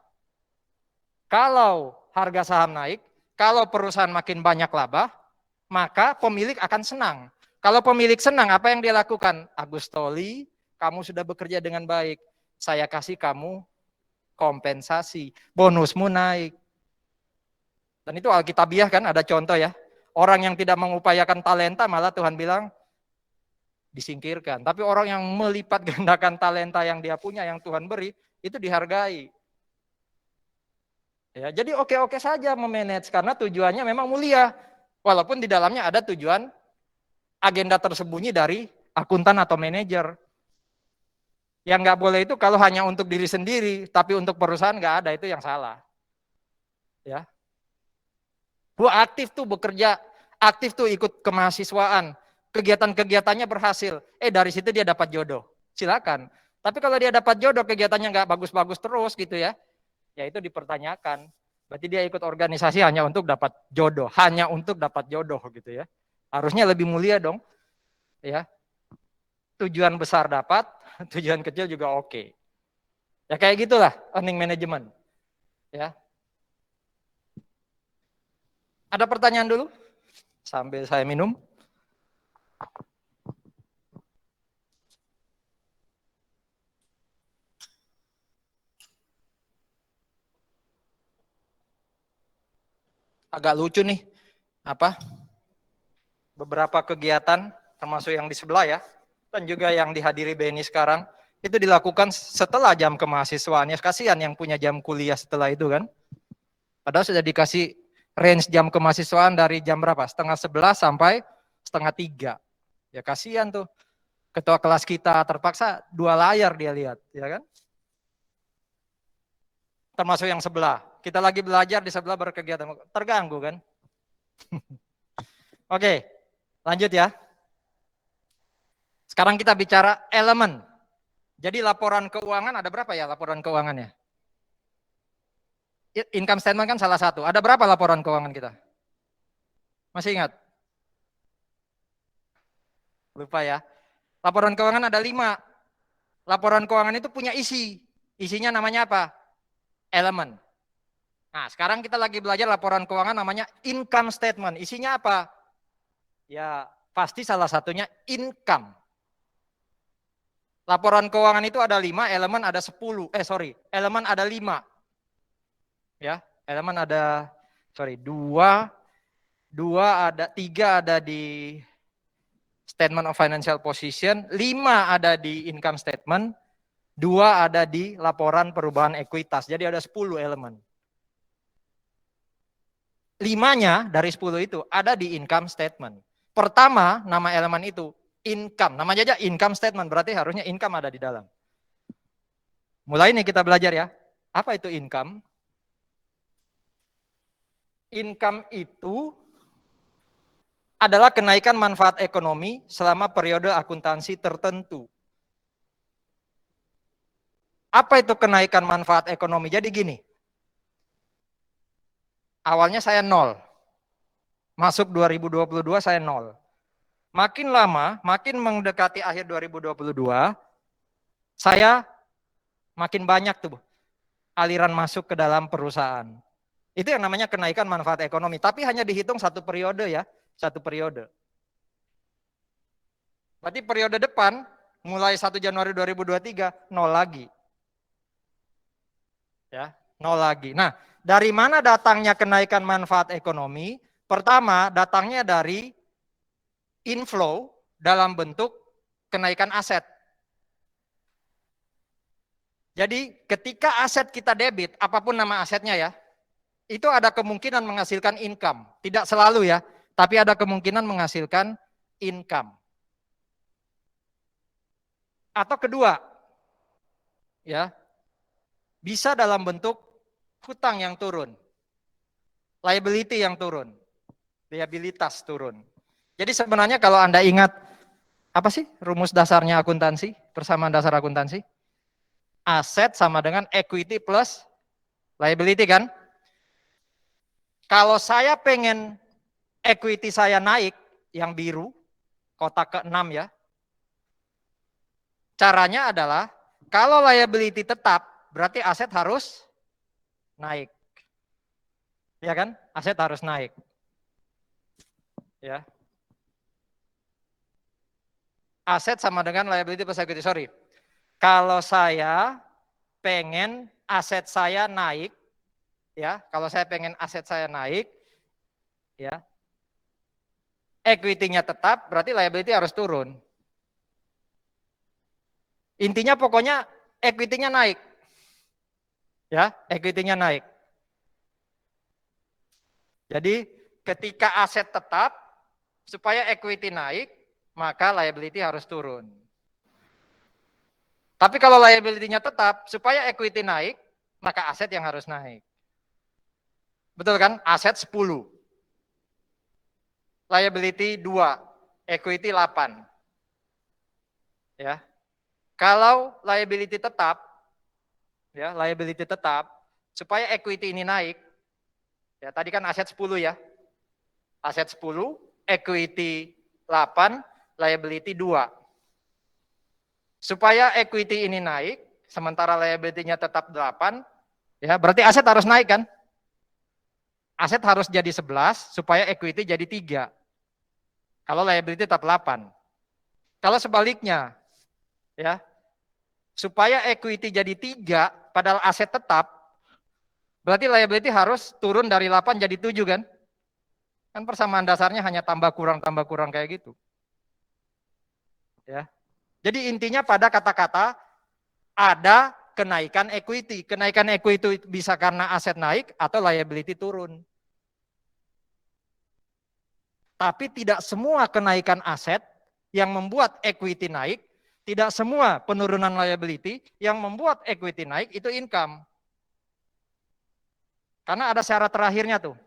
Kalau harga saham naik, kalau perusahaan makin banyak laba, maka pemilik akan senang. Kalau pemilik senang, apa yang dia lakukan? Agustoli, kamu sudah bekerja dengan baik. Saya kasih kamu kompensasi, bonusmu naik. Dan itu Alkitabiah kan ada contoh ya. Orang yang tidak mengupayakan talenta malah Tuhan bilang disingkirkan. Tapi orang yang melipat gandakan talenta yang dia punya, yang Tuhan beri, itu dihargai. Ya, jadi oke-oke saja memanage karena tujuannya memang mulia. Walaupun di dalamnya ada tujuan agenda tersembunyi dari akuntan atau manajer. Yang nggak boleh itu kalau hanya untuk diri sendiri, tapi untuk perusahaan nggak ada, itu yang salah. Ya, gua aktif tuh bekerja, aktif tuh ikut kemahasiswaan, kegiatan-kegiatannya berhasil. Dari situ dia dapat jodoh, silakan. Tapi kalau dia dapat jodoh, kegiatannya nggak bagus-bagus terus gitu ya itu dipertanyakan. Berarti dia ikut organisasi hanya untuk dapat jodoh, hanya untuk dapat jodoh gitu ya. Harusnya lebih mulia dong, ya. Tujuan besar dapat, tujuan kecil juga oke. Ya kayak gitulah earning management. Ya. Ada pertanyaan dulu? Sambil saya minum. Agak lucu nih, beberapa kegiatan termasuk yang di sebelah ya, dan juga yang dihadiri BNI sekarang, itu dilakukan setelah jam kemahasiswaannya. Kasihan yang punya jam kuliah setelah itu kan. Padahal sudah dikasih range jam kemahasiswaan dari jam berapa? 10:30 sampai 2:30. Ya kasihan tuh. Ketua kelas kita terpaksa 2 layar dia lihat, ya kan? Termasuk yang sebelah. Kita lagi belajar di sebelah berkegiatan. Terganggu kan? Oke, lanjut ya. Sekarang kita bicara elemen. Jadi laporan keuangan ada berapa ya laporan keuangannya? Income statement kan salah satu. Ada berapa laporan keuangan kita? Masih ingat? Lupa ya. Laporan keuangan ada 5. Laporan keuangan itu punya isi. Isinya namanya apa? Elemen. Nah, sekarang kita lagi belajar laporan keuangan namanya income statement. Isinya apa? Ya, pasti salah satunya income. Laporan keuangan itu ada 5, elemen ada 10. Elemen ada 5. Ya, elemen ada 2 ada 3 ada di statement of financial position, 5 ada di income statement, 2 ada di laporan perubahan ekuitas. Jadi ada 10 elemen. 5-nya dari 10 itu ada di income statement. Pertama, nama elemen itu income. Namanya aja income statement, berarti harusnya income ada di dalam. Mulai nih kita belajar ya. Apa itu income? Income itu adalah kenaikan manfaat ekonomi selama periode akuntansi tertentu. Apa itu kenaikan manfaat ekonomi? Jadi gini, awalnya saya 0. Masuk 2022 saya 0. Makin lama, makin mendekati akhir 2022, saya makin banyak tuh aliran masuk ke dalam perusahaan. Itu yang namanya kenaikan manfaat ekonomi. Tapi hanya dihitung 1 periode ya, 1 periode. Berarti periode depan, mulai 1 Januari 2023, 0 lagi. Ya, 0 lagi. Nah, dari mana datangnya kenaikan manfaat ekonomi? Pertama, datangnya dari inflow dalam bentuk kenaikan aset. Jadi ketika aset kita debit, apapun nama asetnya ya, itu ada kemungkinan menghasilkan income. Tidak selalu ya, tapi ada kemungkinan menghasilkan income. Atau kedua, ya, bisa dalam bentuk hutang yang turun, liability yang turun, liabilitas turun. Jadi sebenarnya kalau Anda ingat, apa sih rumus dasarnya akuntansi, persamaan dasar akuntansi? Aset sama dengan equity plus liability kan? Kalau saya pengen equity saya naik, yang biru, kotak ke-6 ya, caranya adalah kalau liability tetap, berarti aset harus naik. Ya kan? Aset harus naik. Ya. Aset sama dengan liability plus equity. Sorry. Kalau saya pengen aset saya naik, ya, kalau saya pengen aset saya naik, ya, equity-nya tetap, berarti liability harus turun. Intinya pokoknya equity-nya naik. Ya, equity-nya naik. Jadi ketika aset tetap, supaya equity naik, maka liability harus turun. Tapi kalau liability-nya tetap, supaya equity naik, maka aset yang harus naik. Betul kan? Aset 10. Liability 2, equity 8. Ya. Kalau liability tetap, ya, liability tetap, supaya equity ini naik, ya tadi kan aset 10 ya. Aset 10, equity 8, liability 2. Supaya equity ini naik, sementara liability-nya tetap 8, ya berarti aset harus naik kan? Aset harus jadi 11 supaya equity jadi 3. Kalau liability tetap 8. Kalau sebaliknya, ya, supaya equity jadi 3 padahal aset tetap, berarti liability harus turun dari 8 jadi 7 kan? Kan persamaan dasarnya hanya tambah kurang kayak gitu. Ya. Jadi intinya pada kata-kata ada kenaikan equity. Kenaikan equity bisa karena aset naik atau liability turun. Tapi tidak semua kenaikan aset yang membuat equity naik, tidak semua penurunan liability yang membuat equity naik itu income. Karena ada syarat terakhirnya tuh.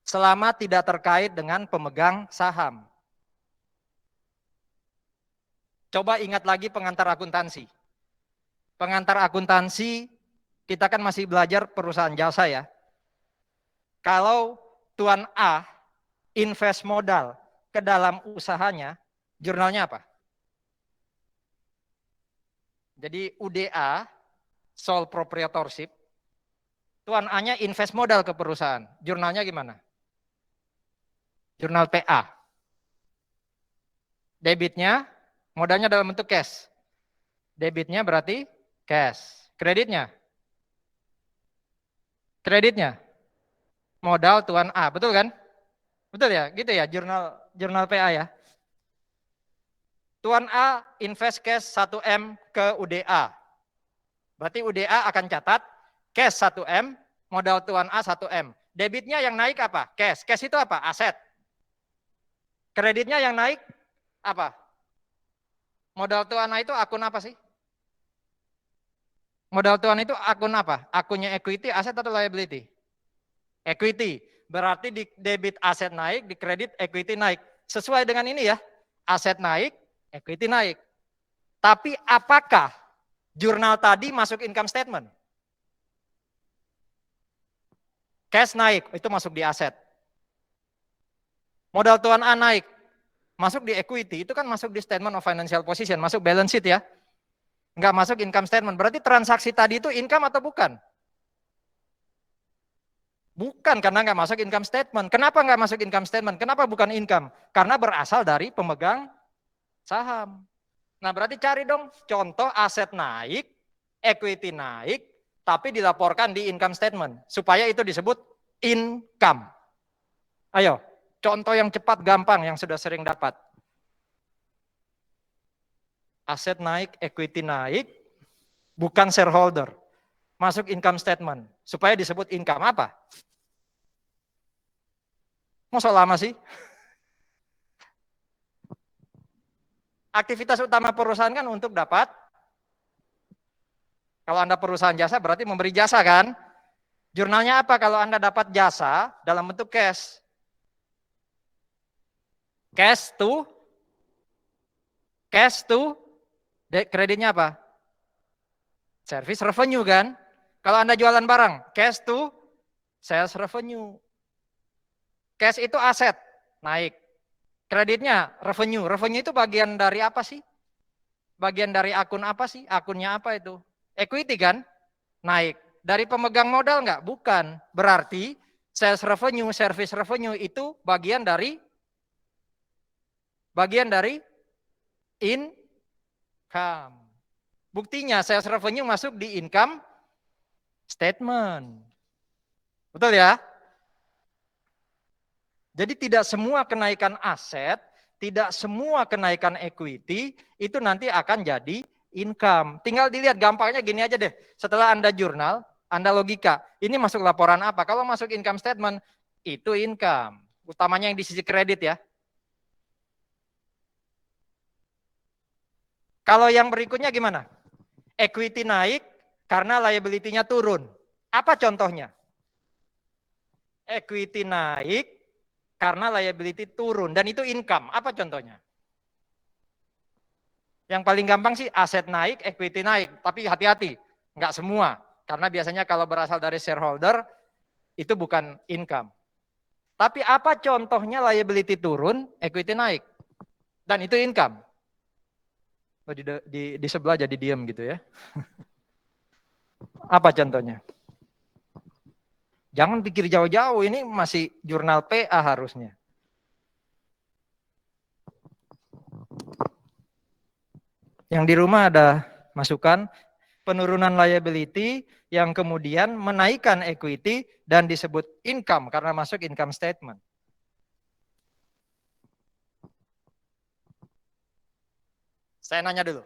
Selama tidak terkait dengan pemegang saham. Coba ingat lagi pengantar akuntansi. Pengantar akuntansi, kita kan masih belajar perusahaan jasa ya. Kalau Tuan A invest modal ke dalam usahanya, jurnalnya apa? Jadi UDA, sole proprietorship, Tuan A-nya invest modal ke perusahaan, jurnalnya gimana? Jurnal PA. Debitnya, modalnya dalam bentuk cash. Debitnya berarti cash. Kreditnya? Kreditnya? Modal Tuan A, betul kan? Betul ya? Gitu ya, jurnal PA ya. Tuan A invest cash 1M ke UDA. Berarti UDA akan catat cash 1M, modal Tuan A 1M. Debitnya yang naik apa? Cash. Cash itu apa? Aset. Kreditnya yang naik apa? Modal Tuan A itu akun apa sih? Modal Tuan itu akun apa? Akunnya equity, aset atau liability? Equity. Berarti di debit aset naik, di kredit equity naik. Sesuai dengan ini ya. Aset naik, equity naik. Tapi apakah jurnal tadi masuk income statement? Cash naik, itu masuk di aset. Modal Tuan A naik, masuk di equity, itu kan masuk di statement of financial position, masuk balance sheet ya. Enggak masuk income statement. Berarti transaksi tadi itu income atau bukan? Bukan, karena nggak masuk income statement. Kenapa nggak masuk income statement? Kenapa bukan income? Karena berasal dari pemegang saham. Nah berarti cari dong contoh aset naik, equity naik, tapi dilaporkan di income statement. Supaya itu disebut income. Ayo, contoh yang cepat, gampang, yang sudah sering dapat. Aset naik, equity naik, bukan shareholder. Masuk income statement. Supaya disebut income apa? Masa lama sih? Aktivitas utama perusahaan kan untuk dapat, kalau Anda perusahaan jasa berarti memberi jasa kan? Jurnalnya apa kalau Anda dapat jasa dalam bentuk cash? Cash to, kreditnya apa? Service revenue kan? Kalau Anda jualan barang, cash to sales revenue. Cash itu aset, naik. Kreditnya revenue. Revenue itu bagian dari apa sih? Bagian dari akun apa sih? Akunnya apa itu? Equity kan? Naik. Dari pemegang modal enggak? Bukan. Berarti sales revenue, service revenue itu bagian dari income. Buktinya sales revenue masuk di income statement. Betul ya? Jadi tidak semua kenaikan aset, tidak semua kenaikan equity itu nanti akan jadi income. Tinggal dilihat gampangnya gini aja deh. Setelah Anda jurnal, Anda logika, ini masuk laporan apa? Kalau masuk income statement, itu income. Utamanya yang di sisi kredit ya. Kalau yang berikutnya gimana? Equity naik karena liability-nya turun. Apa contohnya? Equity naik karena liability turun dan itu income. Apa contohnya? Yang paling gampang sih aset naik, equity naik. Tapi hati-hati, nggak semua. Karena biasanya kalau berasal dari shareholder, itu bukan income. Tapi apa contohnya liability turun, equity naik? Dan itu income. Di sebelah jadi diam gitu ya. Apa contohnya? Jangan pikir jauh-jauh, ini masih jurnal PA harusnya. Yang di rumah ada masukan, penurunan liability yang kemudian menaikkan equity dan disebut income karena masuk income statement. Saya nanya dulu.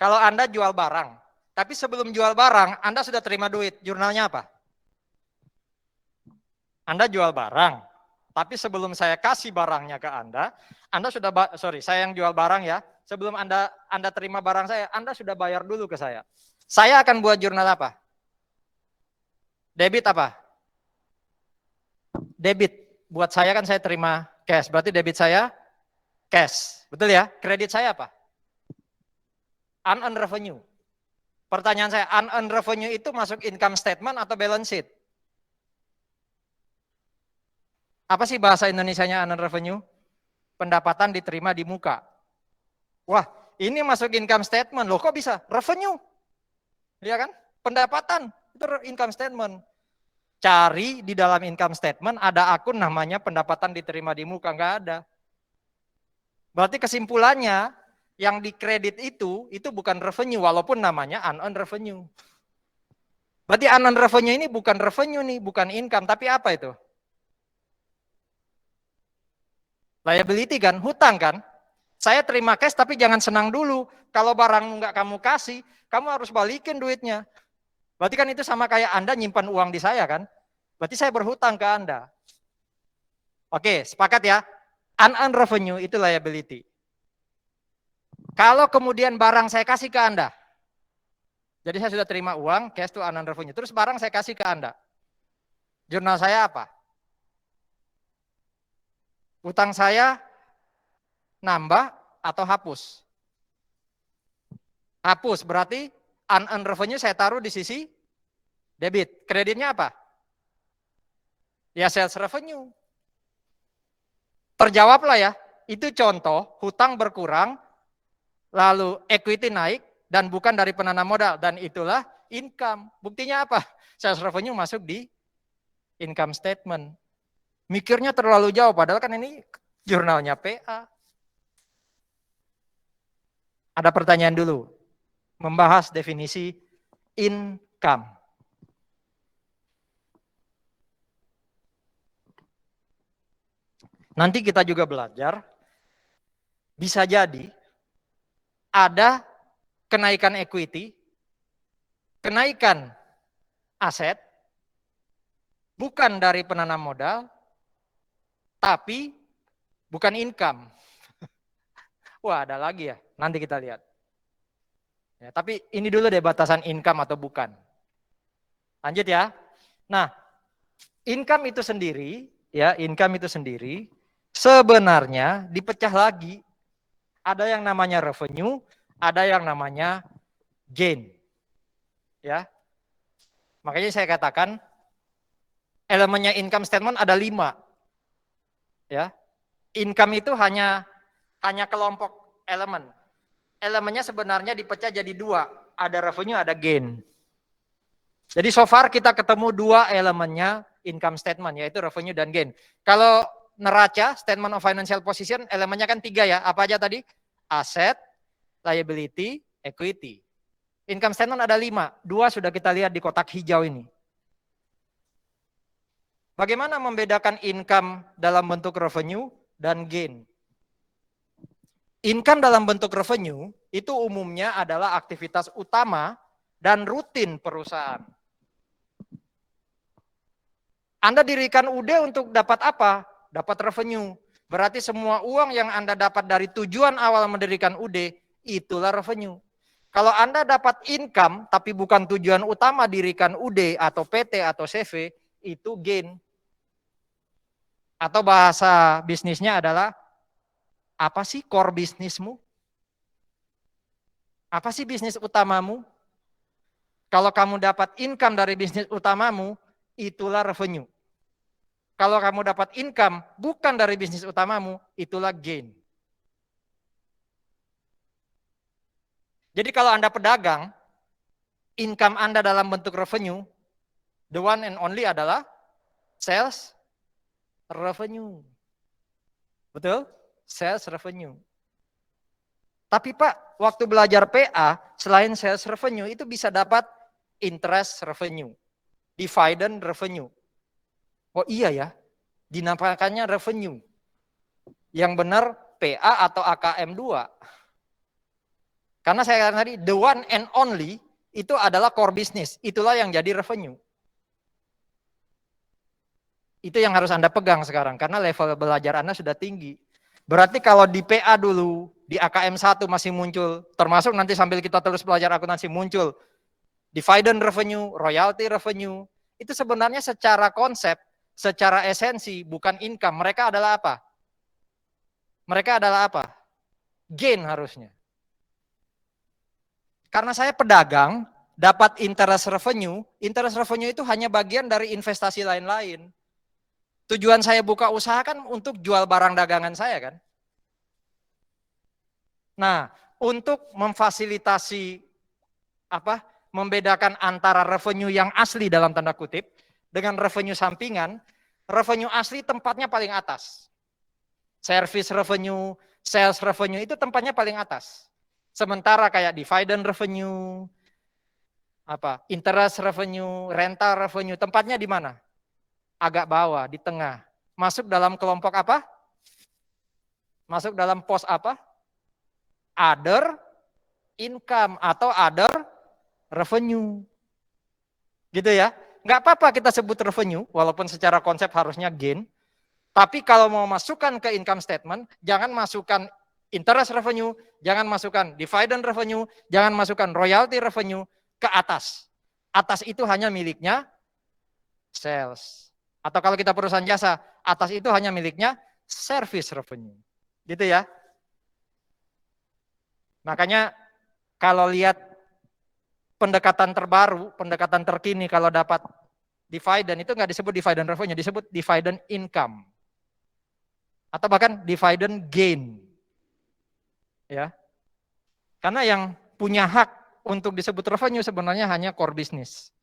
Kalau Anda jual barang, tapi sebelum jual barang, Anda sudah terima duit, jurnalnya apa? Anda jual barang, tapi sebelum saya kasih barangnya ke Anda sudah, saya yang jual barang ya, sebelum Anda terima barang saya, Anda sudah bayar dulu ke saya. Saya akan buat jurnal apa? Debit apa? Debit. Buat saya kan saya terima cash, berarti debit saya cash. Betul ya? Kredit saya apa? Unearned revenue. Pertanyaan saya, unearned revenue itu masuk income statement atau balance sheet? Apa sih bahasa Indonesianya unearned revenue? Pendapatan diterima di muka. Wah, ini masuk income statement. Loh kok bisa? Revenue. Iya kan? Pendapatan. Itu income statement. Cari di dalam income statement ada akun namanya pendapatan diterima di muka. Enggak ada. Berarti kesimpulannya yang dikredit itu bukan revenue walaupun namanya unearned revenue. Berarti unearned revenue ini bukan revenue nih, bukan income, tapi apa itu? Liability kan, hutang kan? Saya terima cash tapi jangan senang dulu. Kalau barang nggak kamu kasih, kamu harus balikin duitnya. Berarti kan itu sama kayak Anda nyimpan uang di saya kan? Berarti saya berhutang ke Anda. Oke, sepakat ya? Unearned revenue itu liability. Kalau kemudian barang saya kasih ke Anda, jadi saya sudah terima uang, cash to unearned revenue, terus barang saya kasih ke Anda. Jurnal saya apa? Utang saya nambah atau hapus? Hapus, berarti unearned revenue saya taruh di sisi debit. Kreditnya apa? Ya sales revenue. Terjawablah ya, itu contoh hutang berkurang, lalu equity naik, dan bukan dari penanam modal. Dan itulah income. Buktinya apa? Sales revenue masuk di income statement. Mikirnya terlalu jauh, padahal kan ini jurnalnya PA. Ada pertanyaan dulu. Membahas definisi income. Nanti kita juga belajar, bisa jadi ada kenaikan equity, kenaikan aset, bukan dari penanam modal, tapi bukan income. Wah, ada lagi ya, nanti kita lihat. Ya, tapi ini dulu deh batasan income atau bukan. Lanjut ya. Nah, income itu sendiri, ya, income itu sendiri sebenarnya dipecah lagi. Ada yang namanya revenue, ada yang namanya gain. Ya. Makanya saya katakan elemennya income statement ada 5. Ya. Income itu hanya kelompok elemen. Elemennya sebenarnya dipecah jadi 2, ada revenue, ada gain. Jadi so far kita ketemu 2 elemennya income statement, yaitu revenue dan gain. Kalau neraca, statement of financial position, elemennya kan 3 ya. Apa aja tadi? Aset, liability, equity. Income statement ada 5. 2 sudah kita lihat di kotak hijau ini. Bagaimana membedakan income dalam bentuk revenue dan gain? Income dalam bentuk revenue itu umumnya adalah aktivitas utama dan rutin perusahaan. Anda dirikan UD untuk dapat apa? Dapat revenue. Berarti semua uang yang Anda dapat dari tujuan awal mendirikan UD, itulah revenue. Kalau Anda dapat income, tapi bukan tujuan utama dirikan UD atau PT atau CV, itu gain. Atau bahasa bisnisnya adalah, apa sih core bisnismu? Apa sih bisnis utamamu? Kalau kamu dapat income dari bisnis utamamu, itulah revenue. Kalau kamu dapat income bukan dari bisnis utamamu, itulah gain. Jadi kalau Anda pedagang, income Anda dalam bentuk revenue, the one and only adalah sales revenue. Betul? Sales revenue. Tapi Pak, waktu belajar PA, selain sales revenue, itu bisa dapat interest revenue, dividend revenue. Oh iya ya, dinamakannya revenue. Yang benar PA atau AKM 2. Karena saya katakan tadi, the one and only itu adalah core business. Itulah yang jadi revenue. Itu yang harus Anda pegang sekarang, karena level belajar Anda sudah tinggi. Berarti kalau di PA dulu, di AKM 1 masih muncul, termasuk nanti sambil kita terus belajar akuntansi muncul, dividend revenue, royalty revenue, itu sebenarnya secara konsep, secara esensi, bukan income. Mereka adalah apa? Mereka adalah apa? Gain harusnya. Karena saya pedagang, dapat interest revenue itu hanya bagian dari investasi lain-lain. Tujuan saya buka usaha kan untuk jual barang dagangan saya kan. Nah, untuk memfasilitasi membedakan antara revenue yang asli dalam tanda kutip dengan revenue sampingan, revenue asli tempatnya paling atas. Service revenue, sales revenue itu tempatnya paling atas. Sementara kayak dividend revenue, interest revenue, rental revenue, tempatnya di mana? Agak bawah, di tengah. Masuk dalam kelompok apa? Masuk dalam pos apa? Other income atau other revenue. Gitu ya. Nggak apa-apa kita sebut revenue, walaupun secara konsep harusnya gain. Tapi kalau mau masukkan ke income statement, jangan masukkan interest revenue, jangan masukkan dividend revenue, jangan masukkan royalty revenue ke atas. Atas itu hanya miliknya sales. Atau kalau kita perusahaan jasa, atas itu hanya miliknya service revenue. Gitu ya. Makanya kalau lihat pendekatan terbaru, pendekatan terkini kalau dapat dividend, itu nggak disebut dividend revenue, disebut dividend income. Atau bahkan dividend gain. Ya. Karena yang punya hak untuk disebut revenue sebenarnya hanya core business.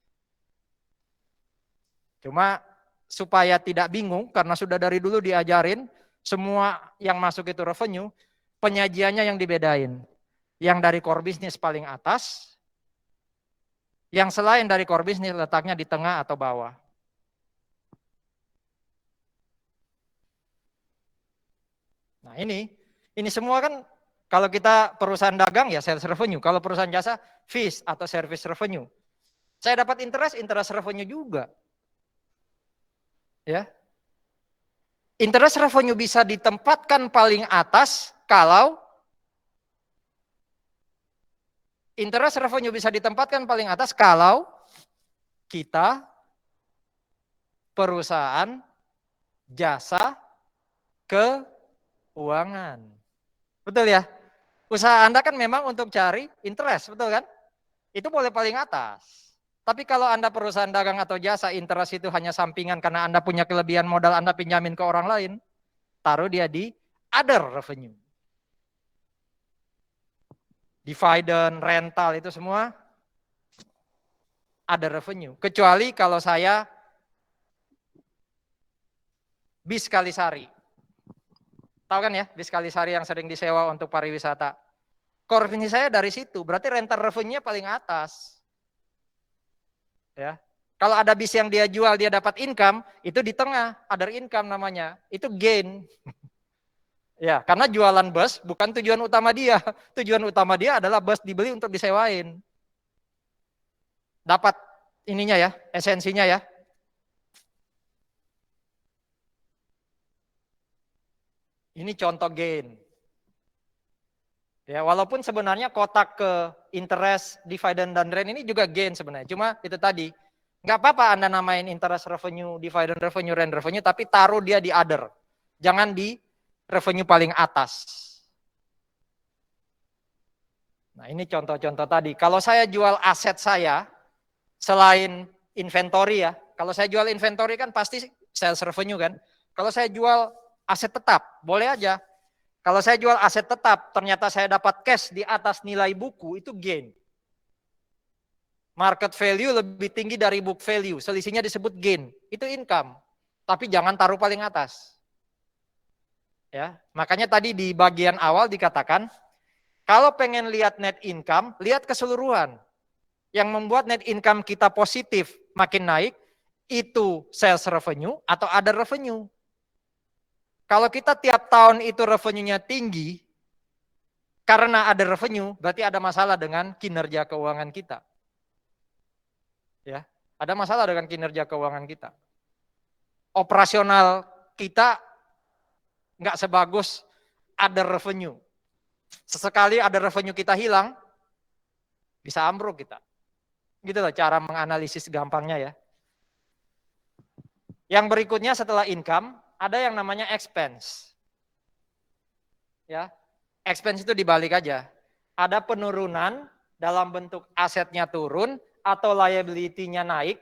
Cuma supaya tidak bingung, karena sudah dari dulu diajarin, semua yang masuk itu revenue, penyajiannya yang dibedain. Yang dari core business paling atas, yang selain dari core business letaknya di tengah atau bawah. Nah ini semua kan kalau kita perusahaan dagang ya sales revenue, kalau perusahaan jasa fees atau service revenue. Saya dapat interest revenue juga. Ya. Interest revenue bisa ditempatkan paling atas kalau interest revenue bisa ditempatkan paling atas kalau kita perusahaan jasa keuangan. Betul ya? Usaha Anda kan memang untuk cari interest, betul kan? Itu boleh paling atas. Tapi kalau Anda perusahaan dagang atau jasa, interest itu hanya sampingan karena Anda punya kelebihan modal Anda pinjamin ke orang lain, taruh dia di other revenue. Dividend, rental itu semua other revenue. Kecuali kalau saya bis Kalisari. Tahu kan ya, bis Kalisari yang sering disewa untuk pariwisata. Core bisnis saya dari situ, berarti rental revenue-nya paling atas. Ya. Kalau ada bis yang dia jual, dia dapat income, itu di tengah, other income namanya. Itu gain. Ya, karena jualan bus bukan tujuan utama dia. Tujuan utama dia adalah bus dibeli untuk disewain. Dapat ininya ya, esensinya ya. Ini contoh gain. Ya, walaupun sebenarnya kotak ke interest, dividend, dan rent ini juga gain sebenarnya. Cuma itu tadi, nggak apa-apa Anda namain interest revenue, dividend revenue, rent revenue, tapi taruh dia di other. Jangan di revenue paling atas. Nah ini contoh-contoh tadi. Kalau saya jual aset saya, selain inventory ya, kalau saya jual inventory kan pasti sales revenue kan. Kalau saya jual aset tetap, boleh aja. Kalau saya jual aset tetap, ternyata saya dapat cash di atas nilai buku, itu gain. Market value lebih tinggi dari book value, selisihnya disebut gain. Itu income. Tapi jangan taruh paling atas. Ya, makanya tadi di bagian awal dikatakan, kalau pengen lihat net income, lihat keseluruhan. Yang membuat net income kita positif, makin naik, itu sales revenue atau other revenue. Kalau kita tiap tahun itu revenue-nya tinggi, karena ada revenue, berarti ada masalah dengan kinerja keuangan kita. Ya, ada masalah dengan kinerja keuangan kita. Operasional kita nggak sebagus ada revenue. Sesekali ada revenue kita hilang, bisa ambruk kita. Gitu loh cara menganalisis gampangnya ya. Yang berikutnya setelah income, ada yang namanya expense. Ya, expense itu dibalik aja. Ada penurunan dalam bentuk asetnya turun atau liability-nya naik.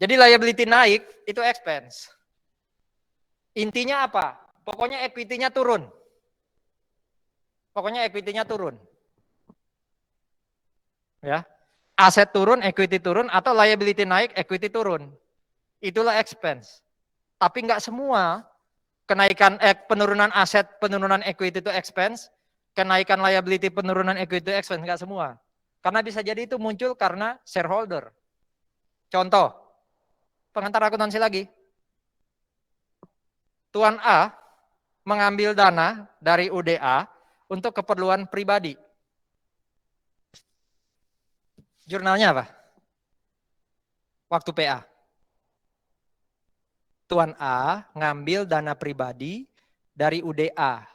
Jadi liability naik itu expense. Intinya apa? Pokoknya equity-nya turun. Pokoknya equity-nya turun. Ya. Aset turun, equity turun, atau liability naik, equity turun. Itulah expense. Tapi nggak semua kenaikan penurunan aset, penurunan equity itu expense, kenaikan liability, penurunan equity itu expense, nggak semua. Karena bisa jadi itu muncul karena shareholder. Contoh, pengantar akuntansi lagi. Tuan A mengambil dana dari UDA untuk keperluan pribadi. Jurnalnya apa? Waktu PA. Tuan A ngambil dana pribadi dari UDA.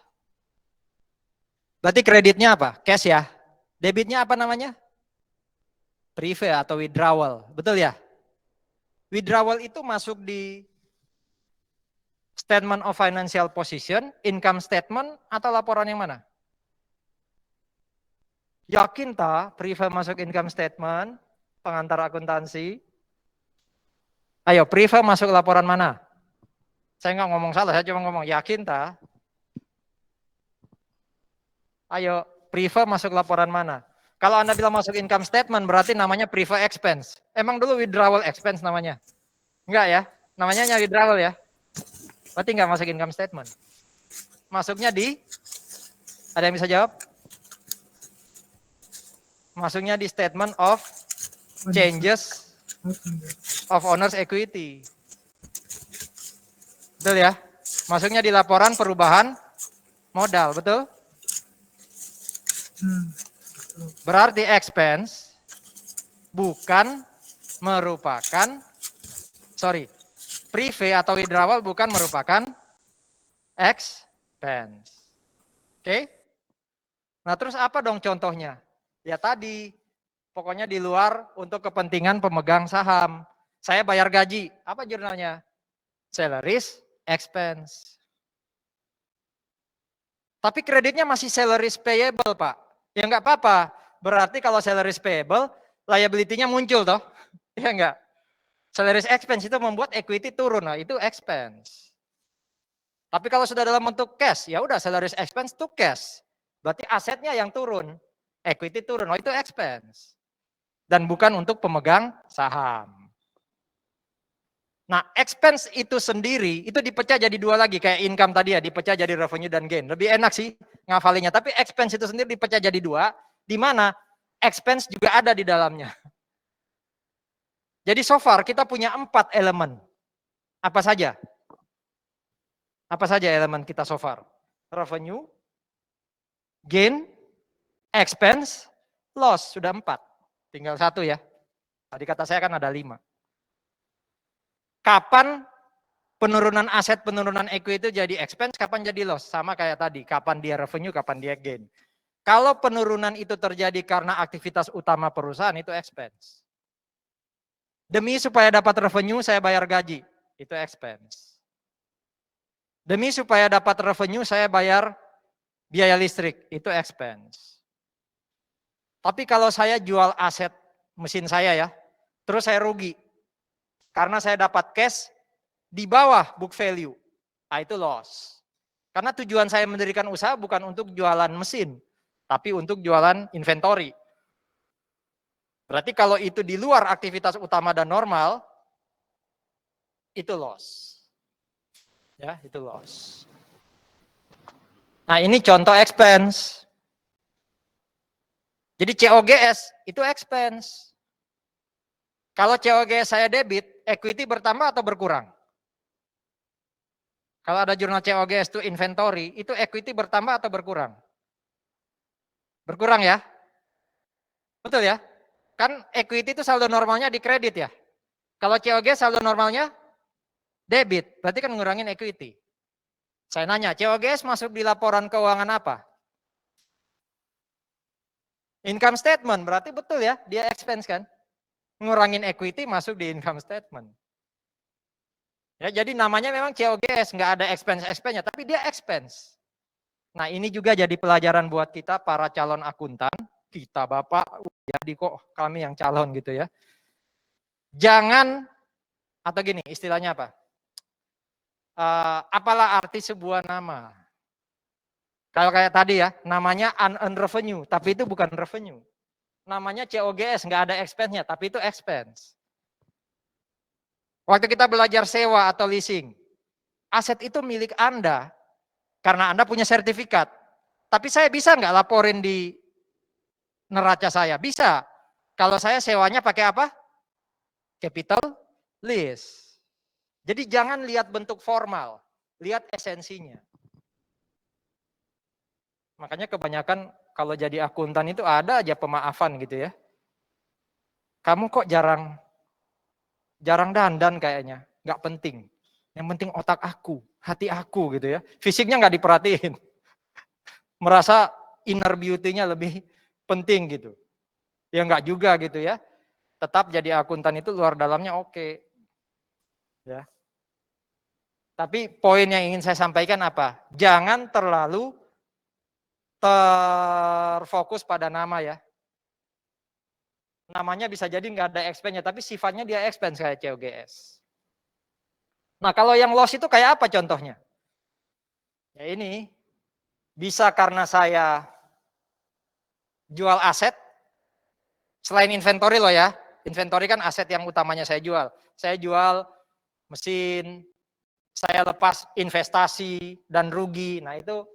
Berarti kreditnya apa? Cash ya. Debitnya apa namanya? Prive atau withdrawal. Betul ya? Withdrawal itu masuk di statement of financial position, income statement, atau laporan yang mana? Yakin tak prive masuk income statement, pengantar akuntansi? Ayo, prive masuk laporan mana? Saya nggak ngomong salah, saya cuma ngomong yakin tak? Ayo, prive masuk laporan mana? Kalau Anda bilang masuk income statement, berarti namanya prive expense. Emang dulu withdrawal expense namanya? Enggak ya? Namanya withdrawal ya? Berarti nggak masuk income statement. Masuknya di, ada yang bisa jawab? Masuknya di statement of changes of owner's equity. Betul ya? Masuknya di laporan perubahan modal, betul? Berarti expense bukan merupakan, prive atau withdrawal bukan merupakan expense. Oke? Nah terus apa dong contohnya? Ya tadi, pokoknya di luar untuk kepentingan pemegang saham. Saya bayar gaji, apa jurnalnya? Salaries, expense. Tapi kreditnya masih salaries payable, Pak. Ya enggak apa-apa. Berarti kalau salaries payable, liability-nya muncul toh. Ya enggak? Salaries expense itu membuat equity turun, nah itu expense. Tapi kalau sudah dalam bentuk cash, ya udah salaries expense to cash. Berarti asetnya yang turun, equity turun, oh itu expense. Dan bukan untuk pemegang saham. Nah, expense itu sendiri, itu dipecah jadi dua lagi, kayak income tadi ya, dipecah jadi revenue dan gain. Lebih enak sih ngafalinya, tapi expense itu sendiri dipecah jadi dua, di mana expense juga ada di dalamnya. Jadi so far kita punya 4 elemen. Apa saja? Apa saja elemen kita so far? Revenue, gain, expense, loss, sudah 4. Tinggal 1 ya. Tadi kata saya kan ada 5. Kapan penurunan aset, penurunan equity itu jadi expense, kapan jadi loss? Sama kayak tadi, kapan dia revenue, kapan dia gain. Kalau penurunan itu terjadi karena aktivitas utama perusahaan, itu expense. Demi supaya dapat revenue, saya bayar gaji, itu expense. Demi supaya dapat revenue, saya bayar biaya listrik, itu expense. Tapi kalau saya jual aset mesin saya ya, terus saya rugi, karena saya dapat cash di bawah book value, itu loss. Karena tujuan saya mendirikan usaha bukan untuk jualan mesin, tapi untuk jualan inventory. Berarti kalau itu di luar aktivitas utama dan normal, itu loss. Ya, itu loss. Nah, ini contoh expense. Jadi COGS itu expense. Kalau COGS saya debit, equity bertambah atau berkurang? Kalau ada jurnal COGS itu inventory, itu equity bertambah atau berkurang? Berkurang ya? Betul ya? Kan equity itu saldo normalnya di kredit ya. Kalau COGS saldo normalnya debit, berarti kan ngurangin equity. Saya nanya, COGS masuk di laporan keuangan apa? Income statement, berarti betul ya, dia expense kan? Ngurangin equity masuk di income statement. Ya, jadi namanya memang COGS, nggak ada expense-nya, tapi dia expense. Nah ini juga jadi pelajaran buat kita para calon akuntan, kita Bapak, jadi kok kami yang calon gitu ya. Jangan, atau gini istilahnya apa? Apalah arti sebuah nama? Kalau kayak tadi ya, namanya unearned revenue, tapi itu bukan revenue. Namanya COGS, nggak ada expense-nya, tapi itu expense. Waktu kita belajar sewa atau leasing, aset itu milik Anda, karena Anda punya sertifikat. Tapi saya bisa nggak laporin di neraca saya? Bisa. Kalau saya sewanya pakai apa? Capital lease. Jadi jangan lihat bentuk formal, lihat esensinya. Makanya kebanyakan kalau jadi akuntan itu ada aja pemaafan gitu ya. Kamu kok jarang dandan kayaknya, nggak penting. Yang penting otak aku, hati aku gitu ya. Fisiknya nggak diperhatiin. Merasa inner beauty-nya lebih penting gitu. Ya nggak juga gitu ya. Tetap jadi akuntan itu luar dalamnya oke. Ya. Tapi poin yang ingin saya sampaikan apa? Jangan terlalu terfokus pada nama ya. Namanya bisa jadi nggak ada expense-nya, tapi sifatnya dia expense kayak COGS. Nah kalau yang loss itu kayak apa contohnya? Ya ini, bisa karena saya jual aset, selain inventory loh ya. Inventory kan aset yang utamanya saya jual. Saya jual mesin, saya lepas investasi dan rugi. Nah itu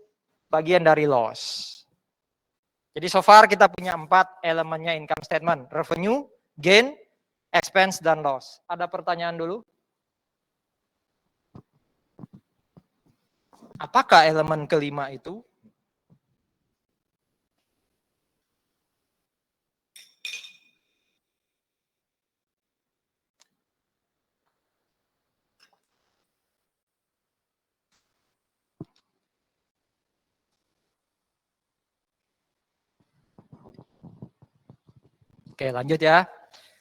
bagian dari loss. Jadi so far kita punya 4 elemennya income statement. Revenue, gain, expense, dan loss. Ada pertanyaan dulu? Apakah elemen kelima itu? Oke lanjut ya.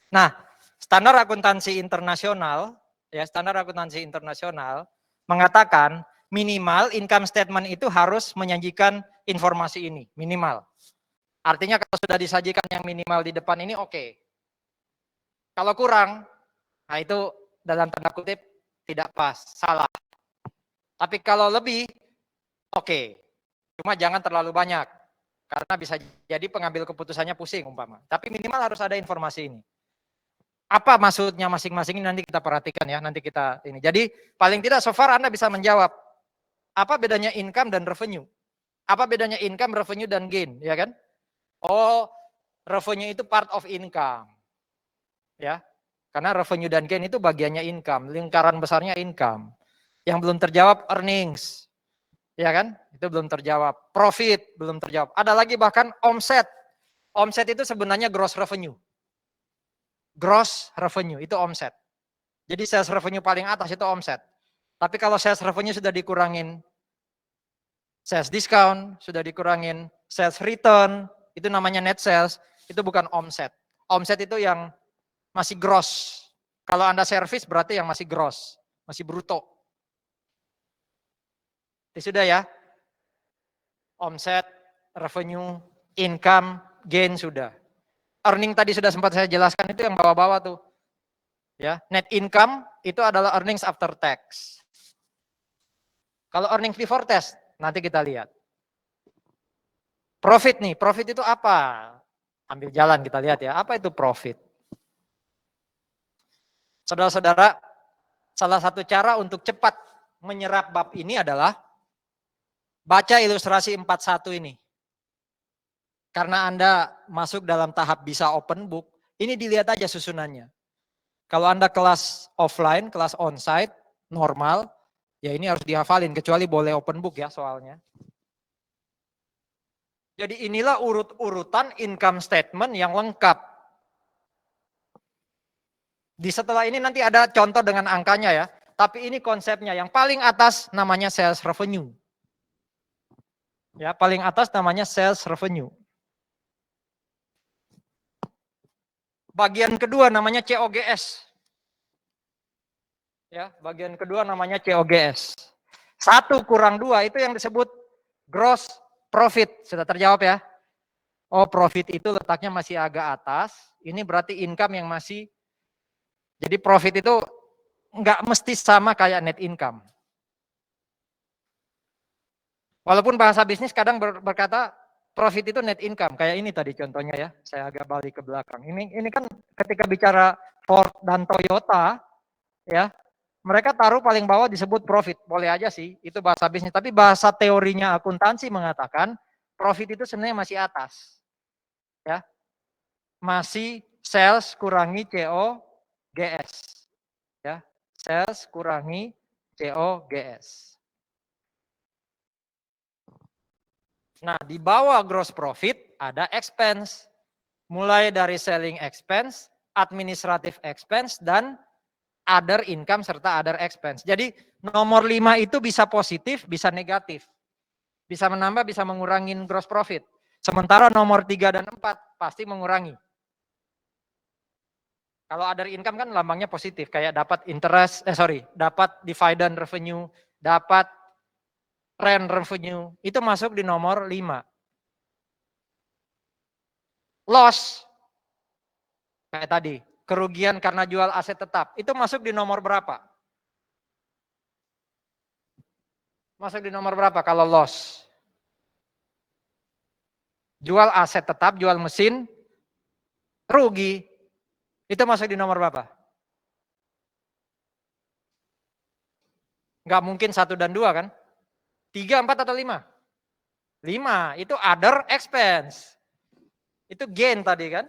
Nah standar akuntansi internasional, ya standar akuntansi internasional mengatakan minimal income statement itu harus menyajikan informasi ini, minimal. Artinya kalau sudah disajikan yang minimal di depan ini oke. Kalau kurang, nah itu dalam tanda kutip tidak pas, salah. Tapi kalau lebih, oke. Cuma jangan terlalu banyak. Karena bisa jadi pengambil keputusannya pusing umpama. Tapi minimal harus ada informasi ini. Apa maksudnya masing-masing ini nanti kita perhatikan ya, nanti kita ini. Jadi paling tidak so far Anda bisa menjawab apa bedanya income dan revenue? Apa bedanya income, revenue dan gain, ya kan? Oh, revenue itu part of income. Ya. Karena revenue dan gain itu bagiannya income, lingkaran besarnya income. Yang belum terjawab earnings. Ya kan? Itu belum terjawab. Profit belum terjawab. Ada lagi bahkan omset. Omset itu sebenarnya gross revenue. Gross revenue itu omset. Jadi sales revenue paling atas itu omset. Tapi kalau sales revenue sudah dikurangin sales discount, sudah dikurangin sales return, itu namanya net sales, itu bukan omset. Omset itu yang masih gross. Kalau Anda service berarti yang masih gross, masih bruto. Itu sudah ya. Omset, revenue, income, gain sudah. Earning tadi sudah sempat saya jelaskan, itu yang bawah-bawah tuh. Ya, net income itu adalah earnings after tax. Kalau earnings before tax, nanti kita lihat. Profit nih, profit itu apa? Ambil jalan kita lihat ya, apa itu profit? Saudara-saudara, salah satu cara untuk cepat menyerap bab ini adalah baca ilustrasi 41 ini. Karena Anda masuk dalam tahap bisa open book, ini dilihat aja susunannya. Kalau Anda kelas offline, kelas onsite, normal, ya ini harus dihafalin, kecuali boleh open book ya soalnya. Jadi inilah urut-urutan income statement yang lengkap. Di setelah ini nanti ada contoh dengan angkanya ya, tapi ini konsepnya. Yang paling atas namanya sales revenue. Ya, paling atas namanya sales revenue. Bagian kedua namanya COGS. Ya, bagian kedua namanya COGS. 1 kurang 2 itu yang disebut gross profit. Sudah terjawab ya? Oh, profit itu letaknya masih agak atas. Ini berarti income yang masih. Jadi profit itu nggak mesti sama kayak net income. Walaupun bahasa bisnis kadang berkata profit itu net income. Kayak ini tadi contohnya ya. Saya agak balik ke belakang. Ini kan ketika bicara Ford dan Toyota, ya, mereka taruh paling bawah disebut profit. Boleh aja sih, itu bahasa bisnis. Tapi bahasa teorinya akuntansi mengatakan profit itu sebenarnya masih atas. Ya. Masih sales kurangi COGS. Ya. Sales kurangi COGS. Nah, di bawah gross profit ada expense. Mulai dari selling expense, administrative expense, dan other income serta other expense. Jadi nomor 5 itu bisa positif, bisa negatif. Bisa menambah, bisa mengurangi gross profit. Sementara nomor 3 dan 4 pasti mengurangi. Kalau other income kan lambangnya positif, kayak dapat interest, dapat dividend revenue, dapat rent revenue, itu masuk di nomor 5. Loss, kayak tadi, kerugian karena jual aset tetap, itu masuk di nomor berapa? Masuk di nomor berapa kalau loss? Jual aset tetap, jual mesin, rugi. Itu masuk di nomor berapa? Enggak mungkin 1 dan 2 kan? 3, 4 atau 5? 5, itu other expense. Itu gain tadi kan?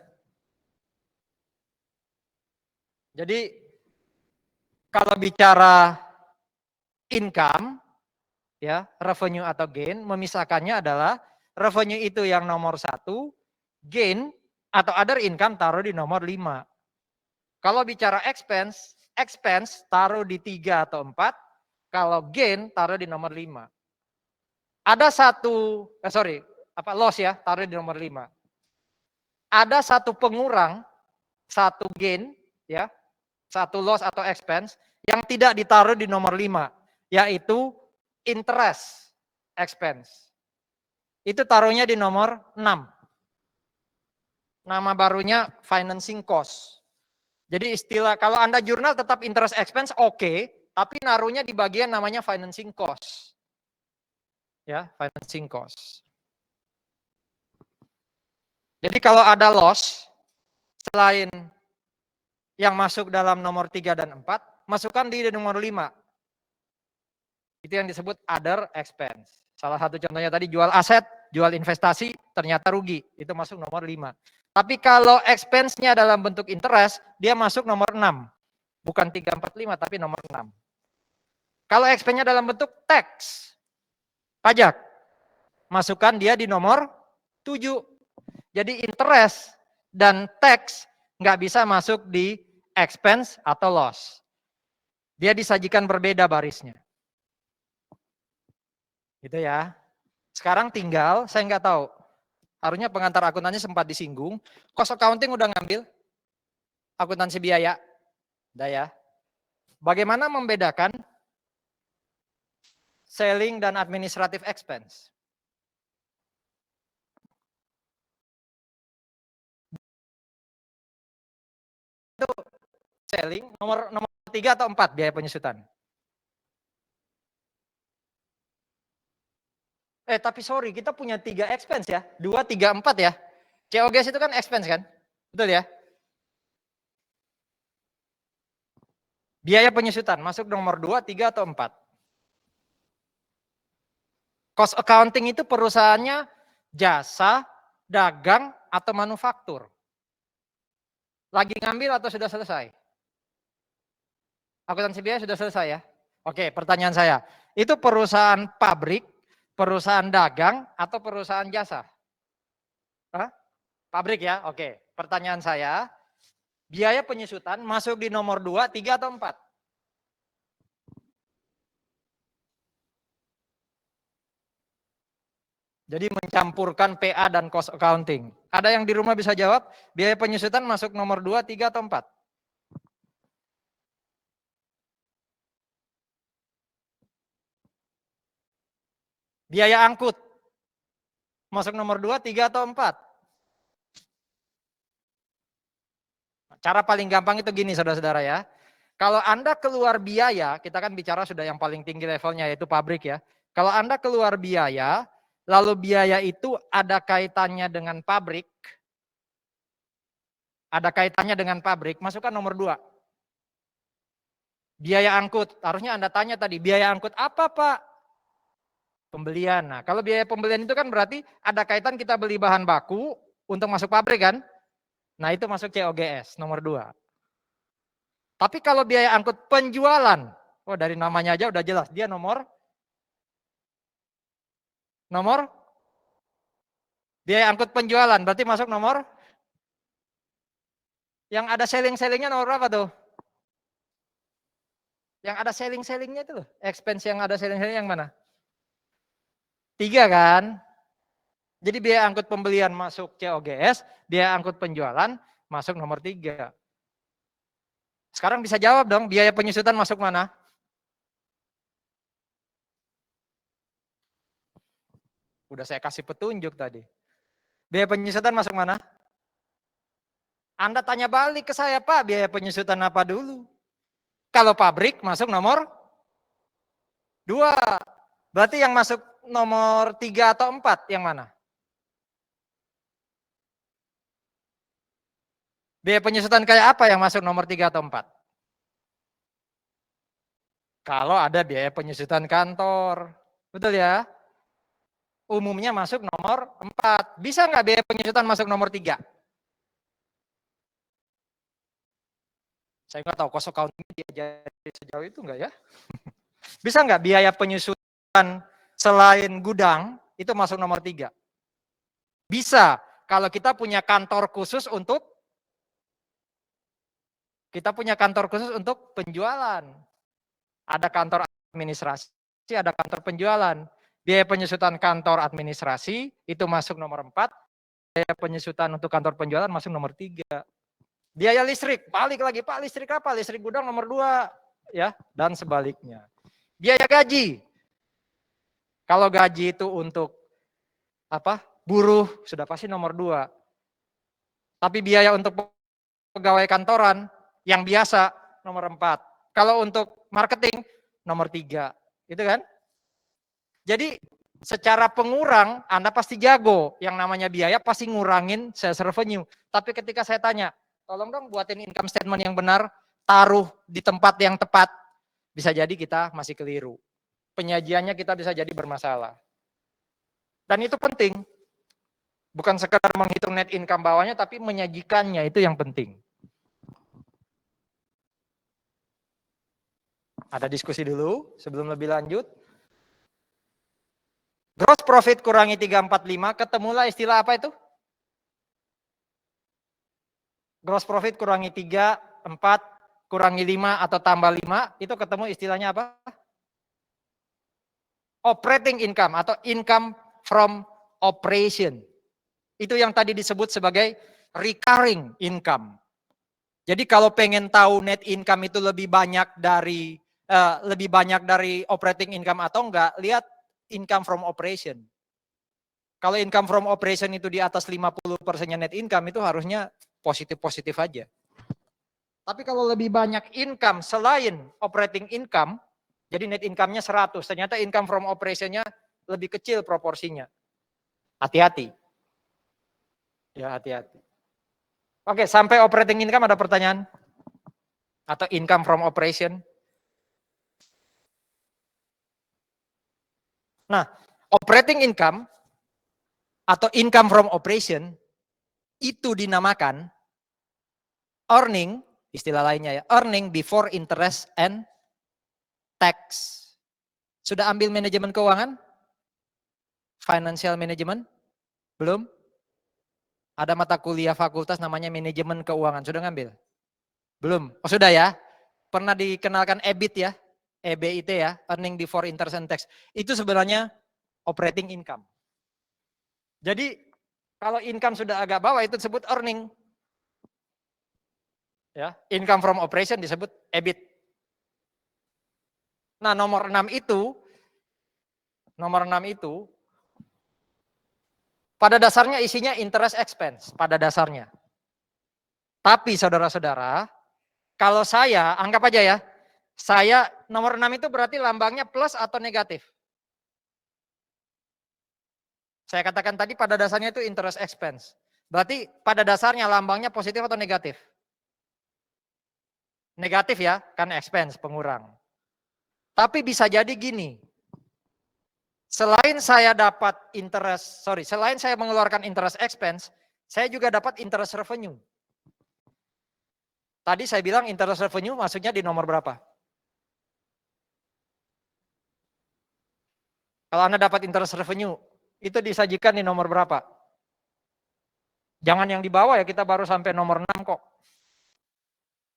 Jadi kalau bicara income, ya, revenue atau gain, memisahkannya adalah revenue itu yang nomor 1, gain atau other income taruh di nomor 5. Kalau bicara expense, expense taruh di 3 atau 4, kalau gain taruh di nomor 5. Ada loss ya, taruh di nomor 5. Ada satu pengurang, satu gain, ya, satu loss atau expense yang tidak ditaruh di nomor 5, yaitu interest expense. Itu taruhnya di nomor 6. Nama barunya financing cost. Jadi istilah, kalau Anda jurnal tetap interest expense oke, tapi naruhnya di bagian namanya financing cost. Ya, financing cost. Jadi kalau ada loss, selain yang masuk dalam nomor 3 dan 4, masukkan di nomor 5. Itu yang disebut other expense. Salah satu contohnya tadi jual aset, jual investasi, ternyata rugi. Itu masuk nomor 5. Tapi kalau expense-nya dalam bentuk interest, dia masuk nomor 6. Bukan 3, 4, 5, tapi nomor 6. Kalau expense-nya dalam bentuk tax, pajak, masukkan dia di nomor 7. Jadi interest dan tax nggak bisa masuk di expense atau loss. Dia disajikan berbeda barisnya. Gitu ya. Sekarang tinggal, saya nggak tahu. Harusnya pengantar akuntansi sempat disinggung. Cost accounting udah ngambil. Akuntansi biaya. Udah ya. Bagaimana membedakan selling dan administrative expense? Itu selling nomor 3 atau 4 biaya penyusutan? Tapi sorry, kita punya 3 expense ya. 2, 3, 4 ya. COGS itu kan expense kan? Betul ya? Biaya penyusutan masuk nomor 2, 3 atau 4? Cost accounting itu perusahaannya jasa, dagang, atau manufaktur. Lagi ngambil atau sudah selesai? Akuntansi biaya sudah selesai ya? Oke, pertanyaan saya. Itu perusahaan pabrik, perusahaan dagang, atau perusahaan jasa? Hah? Pabrik ya? Oke. Pertanyaan saya, biaya penyusutan masuk di nomor 2, 3, atau 4? Jadi mencampurkan PA dan cost accounting. Ada yang di rumah bisa jawab, biaya penyusutan masuk nomor 2, 3, atau 4? Biaya angkut masuk nomor 2, 3, atau 4? Cara paling gampang itu gini saudara-saudara ya. Kalau Anda keluar biaya, kita kan bicara sudah yang paling tinggi levelnya yaitu pabrik ya. Kalau Anda keluar biaya, lalu biaya itu ada kaitannya dengan pabrik, masukkan nomor 2. Biaya angkut, harusnya Anda tanya tadi, biaya angkut apa Pak? Pembelian. Nah, kalau biaya pembelian itu kan berarti ada kaitan kita beli bahan baku untuk masuk pabrik kan? Nah, itu masuk COGS nomor 2. Tapi kalau biaya angkut penjualan, dari namanya aja udah jelas, dia nomor biaya angkut penjualan, berarti masuk nomor yang ada selling-sellingnya nomor berapa tuh? Yang ada selling-sellingnya itu loh, expense yang ada selling-selling yang mana? 3 kan? Jadi biaya angkut pembelian masuk COGS, biaya angkut penjualan masuk nomor 3. Sekarang bisa jawab dong, biaya penyusutan masuk mana? Udah saya kasih petunjuk tadi. Biaya penyusutan masuk mana? Anda tanya balik ke saya, Pak, biaya penyusutan apa dulu? Kalau pabrik masuk nomor 2. Berarti yang masuk nomor 3 atau 4 yang mana? Biaya penyusutan kayak apa yang masuk nomor 3 atau 4? Kalau ada biaya penyusutan kantor. Betul ya? Umumnya masuk nomor 4. Bisa nggak biaya penyusutan masuk nomor 3? Saya nggak tahu cost accounting diajari sejauh itu nggak ya? Bisa nggak biaya penyusutan selain gudang itu masuk nomor 3? Bisa. Kalau kita punya kantor khusus untuk penjualan. Ada kantor administrasi, ada kantor penjualan. Biaya penyusutan kantor administrasi itu masuk nomor 4. Biaya penyusutan untuk kantor penjualan masuk nomor 3. Biaya listrik, balik lagi, Pak, listrik apa? Listrik gudang nomor 2, ya, dan sebaliknya. Biaya gaji. Kalau gaji itu untuk buruh sudah pasti nomor 2. Tapi biaya untuk pegawai kantoran yang biasa nomor 4. Kalau untuk marketing nomor 3. Gitu kan? Jadi secara pengurang Anda pasti jago. Yang namanya biaya pasti ngurangin sales revenue. Tapi ketika saya tanya, tolong dong buatin income statement yang benar, taruh di tempat yang tepat. Bisa jadi kita masih keliru. Penyajiannya kita bisa jadi bermasalah. Dan itu penting. Bukan sekedar menghitung net income bawahnya, tapi menyajikannya itu yang penting. Ada diskusi dulu sebelum lebih lanjut. Gross profit kurangi 345, ketemulah istilah apa itu? Gross profit kurangi 3, 4, kurangi 5 atau tambah 5, itu ketemu istilahnya apa? operating income atau income from operation. Itu yang tadi disebut sebagai recurring income. Jadi kalau pengen tahu net income itu lebih banyak dari operating income atau enggak, lihat income from operation. Kalau income from operation itu di atas 50%-nya net income itu harusnya positif-positif aja. Tapi kalau lebih banyak income selain operating income, jadi net income-nya 100, ternyata income from operation-nya lebih kecil proporsinya. Hati-hati. Ya, hati-hati. Oke, sampai operating income ada pertanyaan? Atau income from operation? Nah, operating income atau income from operation itu dinamakan earning, istilah lainnya ya, earning before interest and tax. Sudah ambil manajemen keuangan? Financial management? Belum? Ada mata kuliah fakultas namanya manajemen keuangan, sudah ngambil? Belum? Oh sudah ya? Pernah dikenalkan EBIT ya? EBIT ya, earning before interest and tax. Itu sebenarnya operating income. Jadi kalau income sudah agak bawah itu disebut earning. Ya, income from operation disebut EBIT. Nah, nomor 6 itu pada dasarnya isinya interest expense pada dasarnya. Tapi saudara-saudara, kalau saya anggap aja ya, saya nomor 6 itu berarti lambangnya plus atau negatif. Saya katakan tadi pada dasarnya itu interest expense. Berarti pada dasarnya lambangnya positif atau negatif? Negatif ya, kan expense pengurang. Tapi bisa jadi gini. Selain saya mengeluarkan interest expense, saya juga dapat interest revenue. Tadi saya bilang interest revenue maksudnya di nomor berapa? Kalau Anda dapat interest revenue, itu disajikan di nomor berapa? Jangan yang di bawah ya, kita baru sampai nomor 6 kok.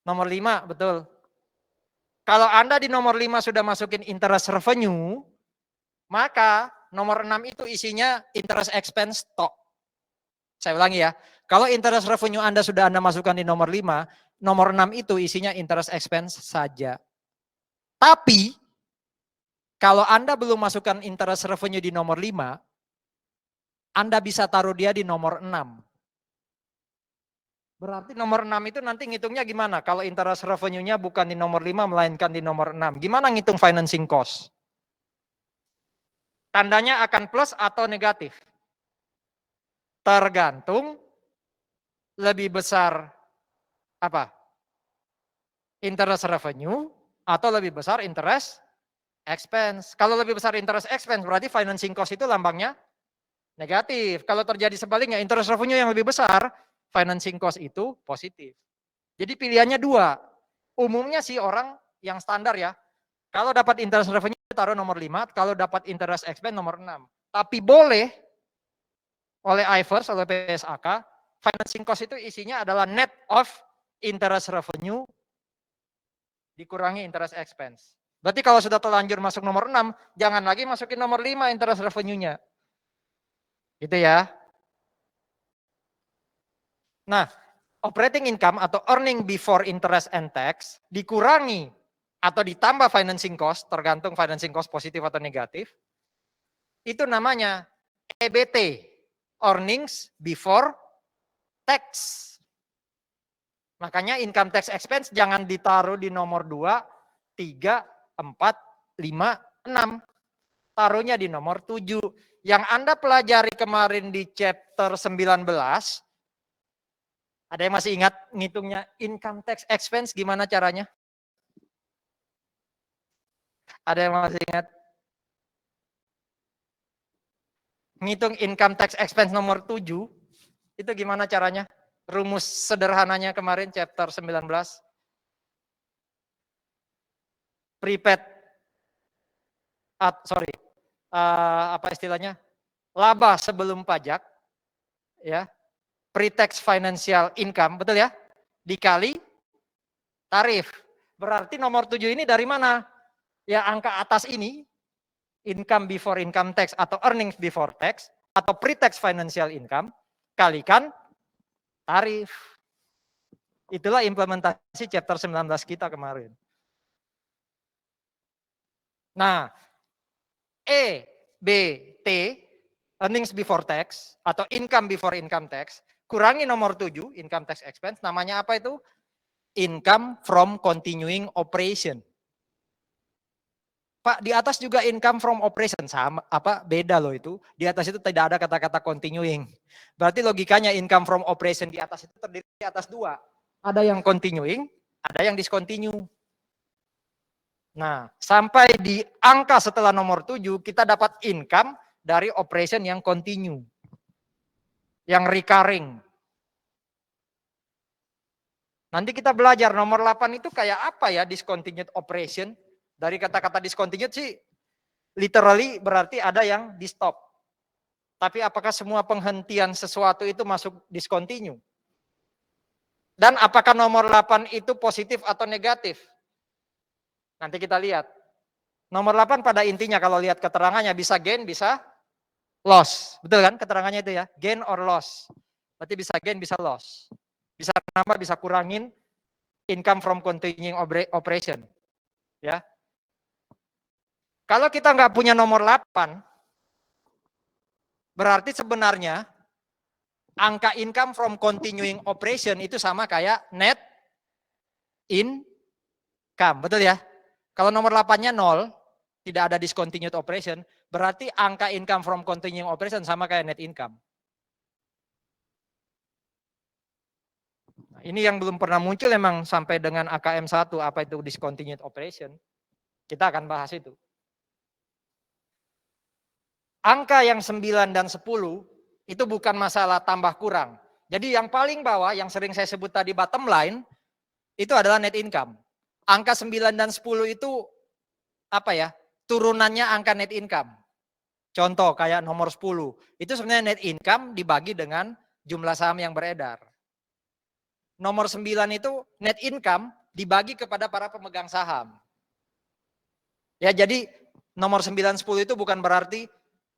Nomor 5, betul. Kalau Anda di nomor 5 sudah masukin interest revenue, maka nomor 6 itu isinya interest expense tok. Saya ulangi ya, kalau interest revenue Anda sudah Anda masukkan di nomor 5, nomor 6 itu isinya interest expense saja. Tapi, kalau Anda belum masukkan interest revenue di nomor 5, Anda bisa taruh dia di nomor 6. Berarti nomor 6 itu nanti ngitungnya gimana? Kalau interest revenue-nya bukan di nomor 5 melainkan di nomor 6. Gimana ngitung financing cost? Tandanya akan plus atau negatif? Tergantung lebih besar apa? Interest revenue atau lebih besar interest expense. Kalau lebih besar interest expense berarti financing cost itu lambangnya negatif. Kalau terjadi sebaliknya interest revenue yang lebih besar, financing cost itu positif. Jadi pilihannya dua. Umumnya sih orang yang standar ya. Kalau dapat interest revenue taruh nomor 5, kalau dapat interest expense nomor 6. Tapi boleh oleh IFRS, oleh PSAK, financing cost itu isinya adalah net of interest revenue dikurangi interest expense. Berarti kalau sudah terlanjur masuk nomor 6, jangan lagi masukin nomor 5 interest revenue-nya. Gitu ya. Nah, operating income atau earning before interest and tax dikurangi atau ditambah financing cost, tergantung financing cost positif atau negatif, itu namanya EBT, earnings before tax. Makanya income tax expense jangan ditaruh di nomor 2, 3, 4, 5, 6. Taruhnya di nomor 7. Yang Anda pelajari kemarin di chapter 19, ada yang masih ingat ngitungnya income tax expense gimana caranya? Ada yang masih ingat? Ngitung income tax expense nomor 7, itu gimana caranya? Rumus sederhananya kemarin chapter 19. Prepaid, apa istilahnya? Laba sebelum pajak, ya, pre-tax financial income, betul ya? Dikali tarif. Berarti nomor 7 ini dari mana? Ya angka atas ini income before income tax atau earnings before tax atau pre-tax financial income kalikan tarif. Itulah implementasi chapter 19 kita kemarin. Nah, E, B, T, earnings before tax atau income before income tax, kurangi nomor 7, income tax expense, namanya apa itu? Income from continuing operation. Pak, di atas juga income from operation, sama apa beda loh itu. Di atas itu tidak ada kata-kata continuing. Berarti logikanya income from operation di atas itu terdiri di atas dua. Ada yang continuing, ada yang discontinue. Nah, sampai di angka setelah nomor 7 kita dapat income dari operation yang continue. Yang recurring. Nanti kita belajar nomor 8 itu kayak apa ya discontinued operation. Dari kata-kata discontinued sih literally berarti ada yang di stop. Tapi apakah semua penghentian sesuatu itu masuk discontinue? Dan apakah nomor 8 itu positif atau negatif? Nanti kita lihat. Nomor 8 pada intinya kalau lihat keterangannya bisa gain, bisa loss. Betul kan keterangannya itu ya? Gain or loss. Berarti bisa gain, bisa loss. Bisa nambah, bisa kurangin income from continuing operation. Ya. Kalau kita nggak punya nomor 8, berarti sebenarnya angka income from continuing operation itu sama kayak net income. Betul ya? Kalau nomor 8-nya 0, tidak ada discontinued operation, berarti angka income from continuing operation sama kayak net income. Nah, ini yang belum pernah muncul memang sampai dengan AKM 1, apa itu discontinued operation. Kita akan bahas itu. Angka yang 9 dan 10 itu bukan masalah tambah kurang. Jadi yang paling bawah yang sering saya sebut tadi bottom line itu adalah net income. Angka 9 dan 10 itu apa ya? Turunannya angka net income. Contoh kayak nomor 10, itu sebenarnya net income dibagi dengan jumlah saham yang beredar. Nomor 9 itu net income dibagi kepada para pemegang saham. Ya jadi nomor 9, 10 itu bukan berarti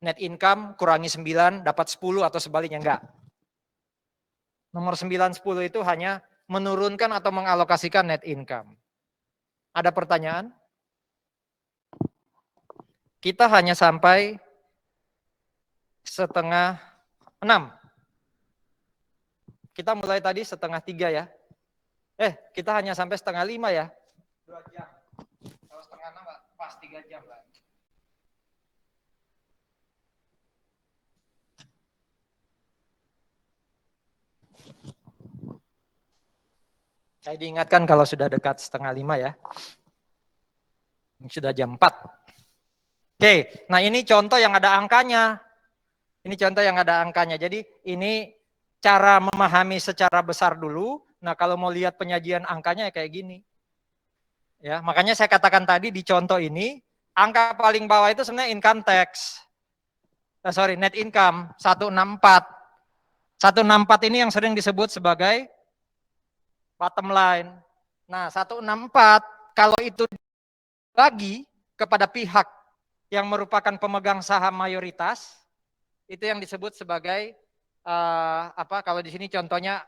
net income kurangi 9 dapat 10 atau sebaliknya, enggak. Nomor 9, 10 itu hanya menurunkan atau mengalokasikan net income. Ada pertanyaan? Kita hanya sampai setengah 6. Kita mulai tadi setengah 3 ya. Kita hanya sampai setengah 5 ya. 2 jam. Kalau setengah 6 pas 3 jam lah. Saya diingatkan kalau sudah dekat setengah 5 ya. Sudah jam 4. Oke, nah ini contoh yang ada angkanya. Ini contoh yang ada angkanya. Jadi ini cara memahami secara besar dulu. Nah kalau mau lihat penyajian angkanya ya kayak gini. Ya, makanya saya katakan tadi di contoh ini, angka paling bawah itu sebenarnya income tax. Net income 164. 164 ini yang sering disebut sebagai bottom line. Nah, 164 kalau itu dibagi kepada pihak yang merupakan pemegang saham mayoritas, itu yang disebut sebagai kalau di sini contohnya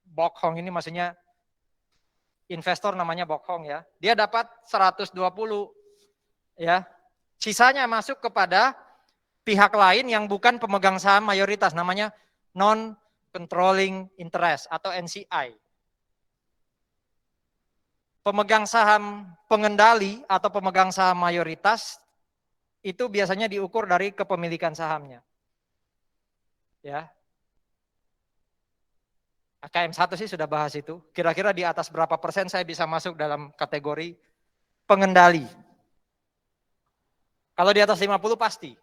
Bok Hong, ini maksudnya investor namanya Bok Hong ya. Dia dapat 120 ya. Sisanya masuk kepada pihak lain yang bukan pemegang saham mayoritas, namanya non controlling interest atau NCI. Pemegang saham pengendali atau pemegang saham mayoritas itu biasanya diukur dari kepemilikan sahamnya. Ya. AKM 1 sih sudah bahas itu. Kira-kira di atas berapa persen saya bisa masuk dalam kategori pengendali. Kalau di atas 50 pasti.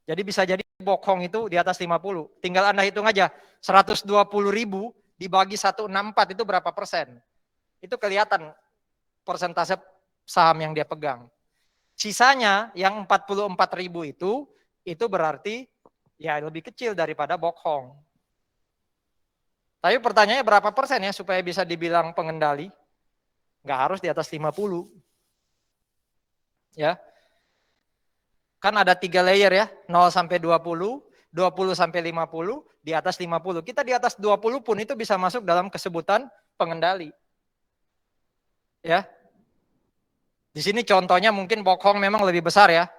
Jadi bisa jadi Bok Hong itu di atas 50. Tinggal Anda hitung aja 120.000 dibagi 164 itu berapa persen. Itu kelihatan persentase saham yang dia pegang. Sisanya yang 44.000 itu berarti ya lebih kecil daripada Bok Hong. Tapi pertanyaannya berapa persen ya supaya bisa dibilang pengendali? Nggak harus di atas 50. Ya. Kan ada 3 layer ya, 0 sampai 20, 20 sampai 50, di atas 50. Kita di atas 20 pun itu bisa masuk dalam kesebutan pengendali. Ya. Di sini contohnya mungkin bokhong memang lebih besar ya.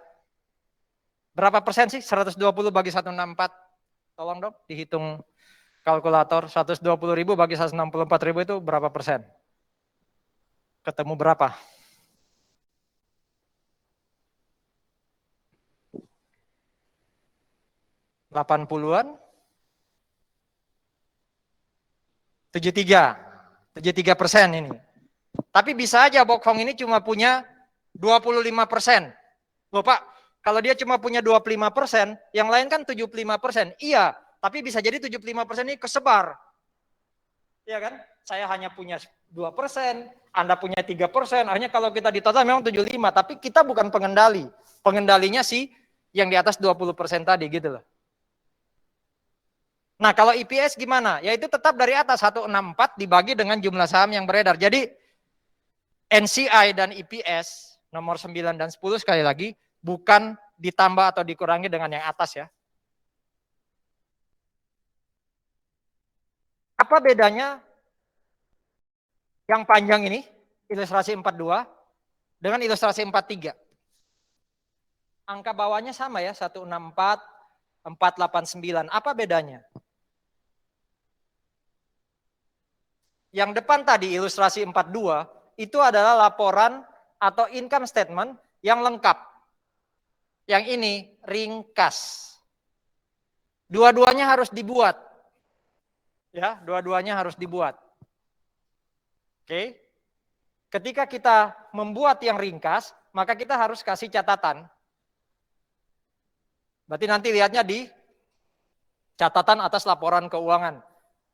Berapa persen sih 120 bagi 164? Tolong dong dihitung kalkulator. 120.000 bagi 164.000 itu berapa persen? Ketemu berapa? 80-an? 73% ini. Tapi bisa aja bokhong ini cuma punya 25%. Loh Pak, kalau dia cuma punya 25%, yang lain kan 75%. Iya, tapi bisa jadi 75% ini kesebar. Iya kan? Saya hanya punya 2%, Anda punya 3%, akhirnya kalau kita ditotal memang 75, tapi kita bukan pengendali. Pengendalinya sih yang di atas 20% tadi gitu loh. Nah kalau EPS gimana? Ya itu tetap dari atas 164 dibagi dengan jumlah saham yang beredar. Jadi NCI dan EPS nomor 9 dan 10 sekali lagi bukan ditambah atau dikurangi dengan yang atas ya. Apa bedanya yang panjang ini, ilustrasi 42, dengan ilustrasi 43? Angka bawahnya sama ya, 164, 489. Apa bedanya? Yang depan tadi ilustrasi 42 itu adalah laporan atau income statement yang lengkap. Yang ini ringkas. Dua-duanya harus dibuat. Ya, dua-duanya harus dibuat. Oke. Ketika kita membuat yang ringkas, maka kita harus kasih catatan. Berarti nanti lihatnya di catatan atas laporan keuangan.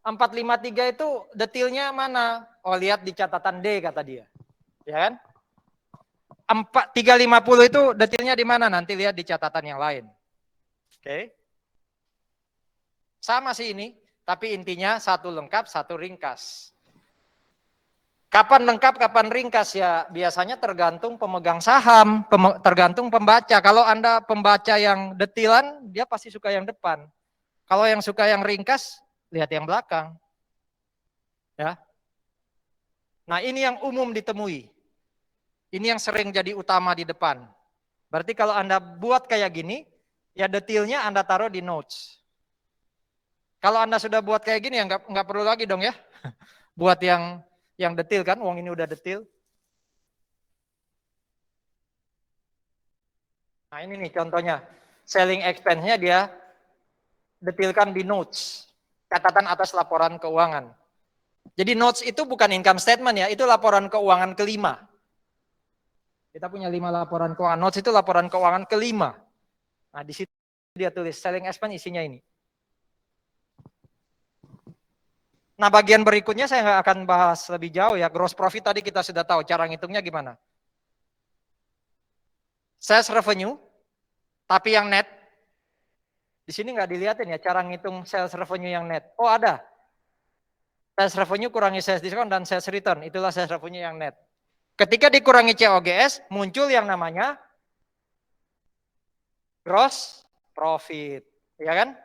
453 itu detailnya mana? Oh, lihat di catatan D kata dia. Ya kan? 350 itu detailnya di mana? Nanti lihat di catatan yang lain. Oke. Sama sih ini, tapi intinya satu lengkap, satu ringkas. Kapan lengkap, kapan ringkas ya? Biasanya tergantung pemegang saham, tergantung pembaca. Kalau Anda pembaca yang detilan, dia pasti suka yang depan. Kalau yang suka yang ringkas, lihat yang belakang. Ya. Nah, ini yang umum ditemui. Ini yang sering jadi utama di depan. Berarti kalau Anda buat kayak gini, ya detailnya Anda taruh di notes. Kalau Anda sudah buat kayak gini ya nggak perlu lagi dong ya. Buat yang detail kan, uang ini udah detail. Nah ini nih contohnya. Selling expense-nya dia detailkan di notes. Catatan atas laporan keuangan. Jadi notes itu bukan income statement ya, itu laporan keuangan kelima. Kita punya 5 laporan keuangan. Notes itu laporan keuangan kelima. Nah di situ dia tulis selling expense isinya ini. Nah bagian berikutnya saya nggak akan bahas lebih jauh ya. Gross profit tadi kita sudah tahu cara ngitungnya gimana. Sales revenue, tapi yang net. Di sini nggak dilihatin ya cara ngitung sales revenue yang net. Oh ada. Sales revenue kurangi sales discount dan sales return. Itulah sales revenue yang net. Ketika dikurangi COGS, muncul yang namanya gross profit. Ya kan?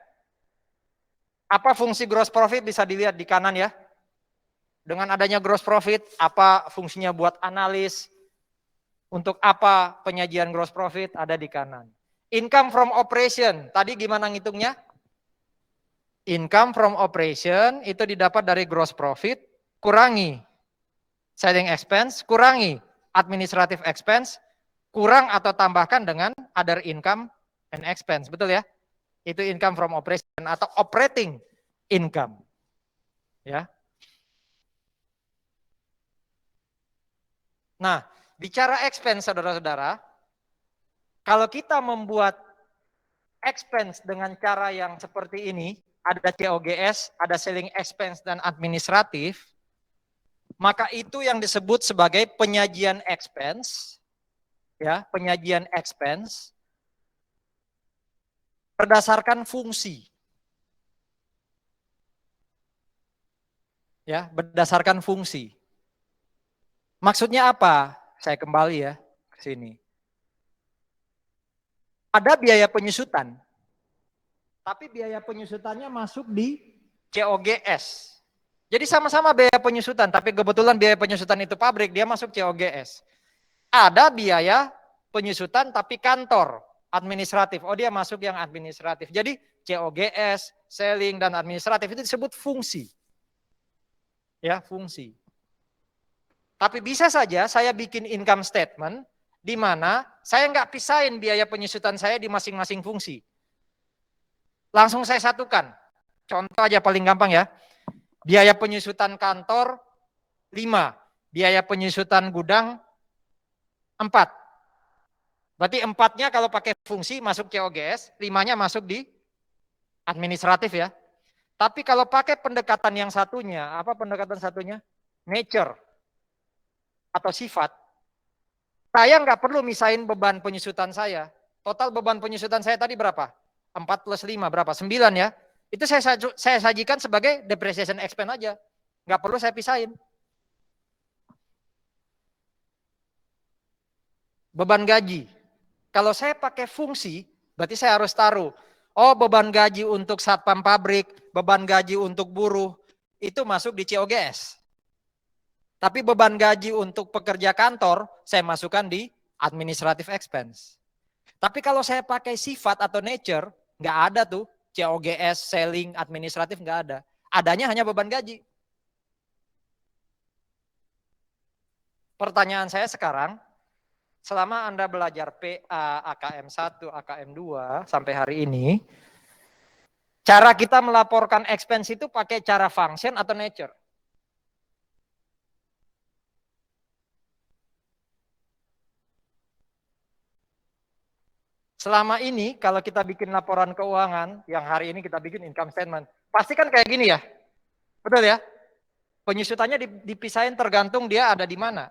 Apa fungsi gross profit bisa dilihat di kanan ya. Dengan adanya gross profit, apa fungsinya buat analis, untuk apa penyajian gross profit ada di kanan. Income from operation, tadi gimana ngitungnya? Income from operation itu didapat dari gross profit, kurangi selling expense, kurangi administrative expense, kurang atau tambahkan dengan other income and expense, betul ya? Itu income from operation atau operating income. Ya. Nah, bicara expense saudara-saudara, kalau kita membuat expense dengan cara yang seperti ini, ada COGS, ada selling expense dan administratif, maka itu yang disebut sebagai penyajian expense, ya, penyajian expense berdasarkan fungsi. Ya, berdasarkan fungsi. Maksudnya apa? Saya kembali ya ke sini. Ada biaya penyusutan. Tapi biaya penyusutannya masuk di COGS. Jadi sama-sama biaya penyusutan, tapi kebetulan biaya penyusutan itu pabrik, dia masuk COGS. Ada biaya penyusutan tapi kantor, administratif. Oh, dia masuk yang administratif. Jadi COGS, selling, dan administratif itu disebut fungsi. Ya, fungsi. Tapi bisa saja saya bikin income statement di mana saya nggak pisahin biaya penyusutan saya di masing-masing fungsi. Langsung saya satukan. Contoh aja paling gampang ya. Biaya penyusutan kantor 5, biaya penyusutan gudang 4. Berarti 4-nya kalau pakai fungsi masuk COGS, 5-nya masuk di administratif ya. Tapi kalau pakai pendekatan yang satunya, apa pendekatan satunya? Nature atau sifat. Saya nggak perlu misahin beban penyusutan saya. Total beban penyusutan saya tadi berapa? 4 plus 5 berapa? 9 ya. Itu saya sajikan sebagai depreciation expense aja. Nggak perlu saya pisahin. Beban gaji. Kalau saya pakai fungsi, berarti saya harus taruh. Oh, beban gaji untuk satpam pabrik, beban gaji untuk buruh, itu masuk di COGS. Tapi beban gaji untuk pekerja kantor, saya masukkan di administrative expense. Tapi kalau saya pakai sifat atau nature, nggak ada tuh. COGS, selling, administratif nggak ada. Adanya hanya beban gaji. Pertanyaan saya sekarang, selama Anda belajar PA, AKM 1, AKM 2 sampai hari ini, cara kita melaporkan expense itu pakai cara function atau nature? Selama ini kalau kita bikin laporan keuangan, yang hari ini kita bikin income statement, pasti kan kayak gini ya. Betul ya? Penyusutannya dipisahin tergantung dia ada di mana.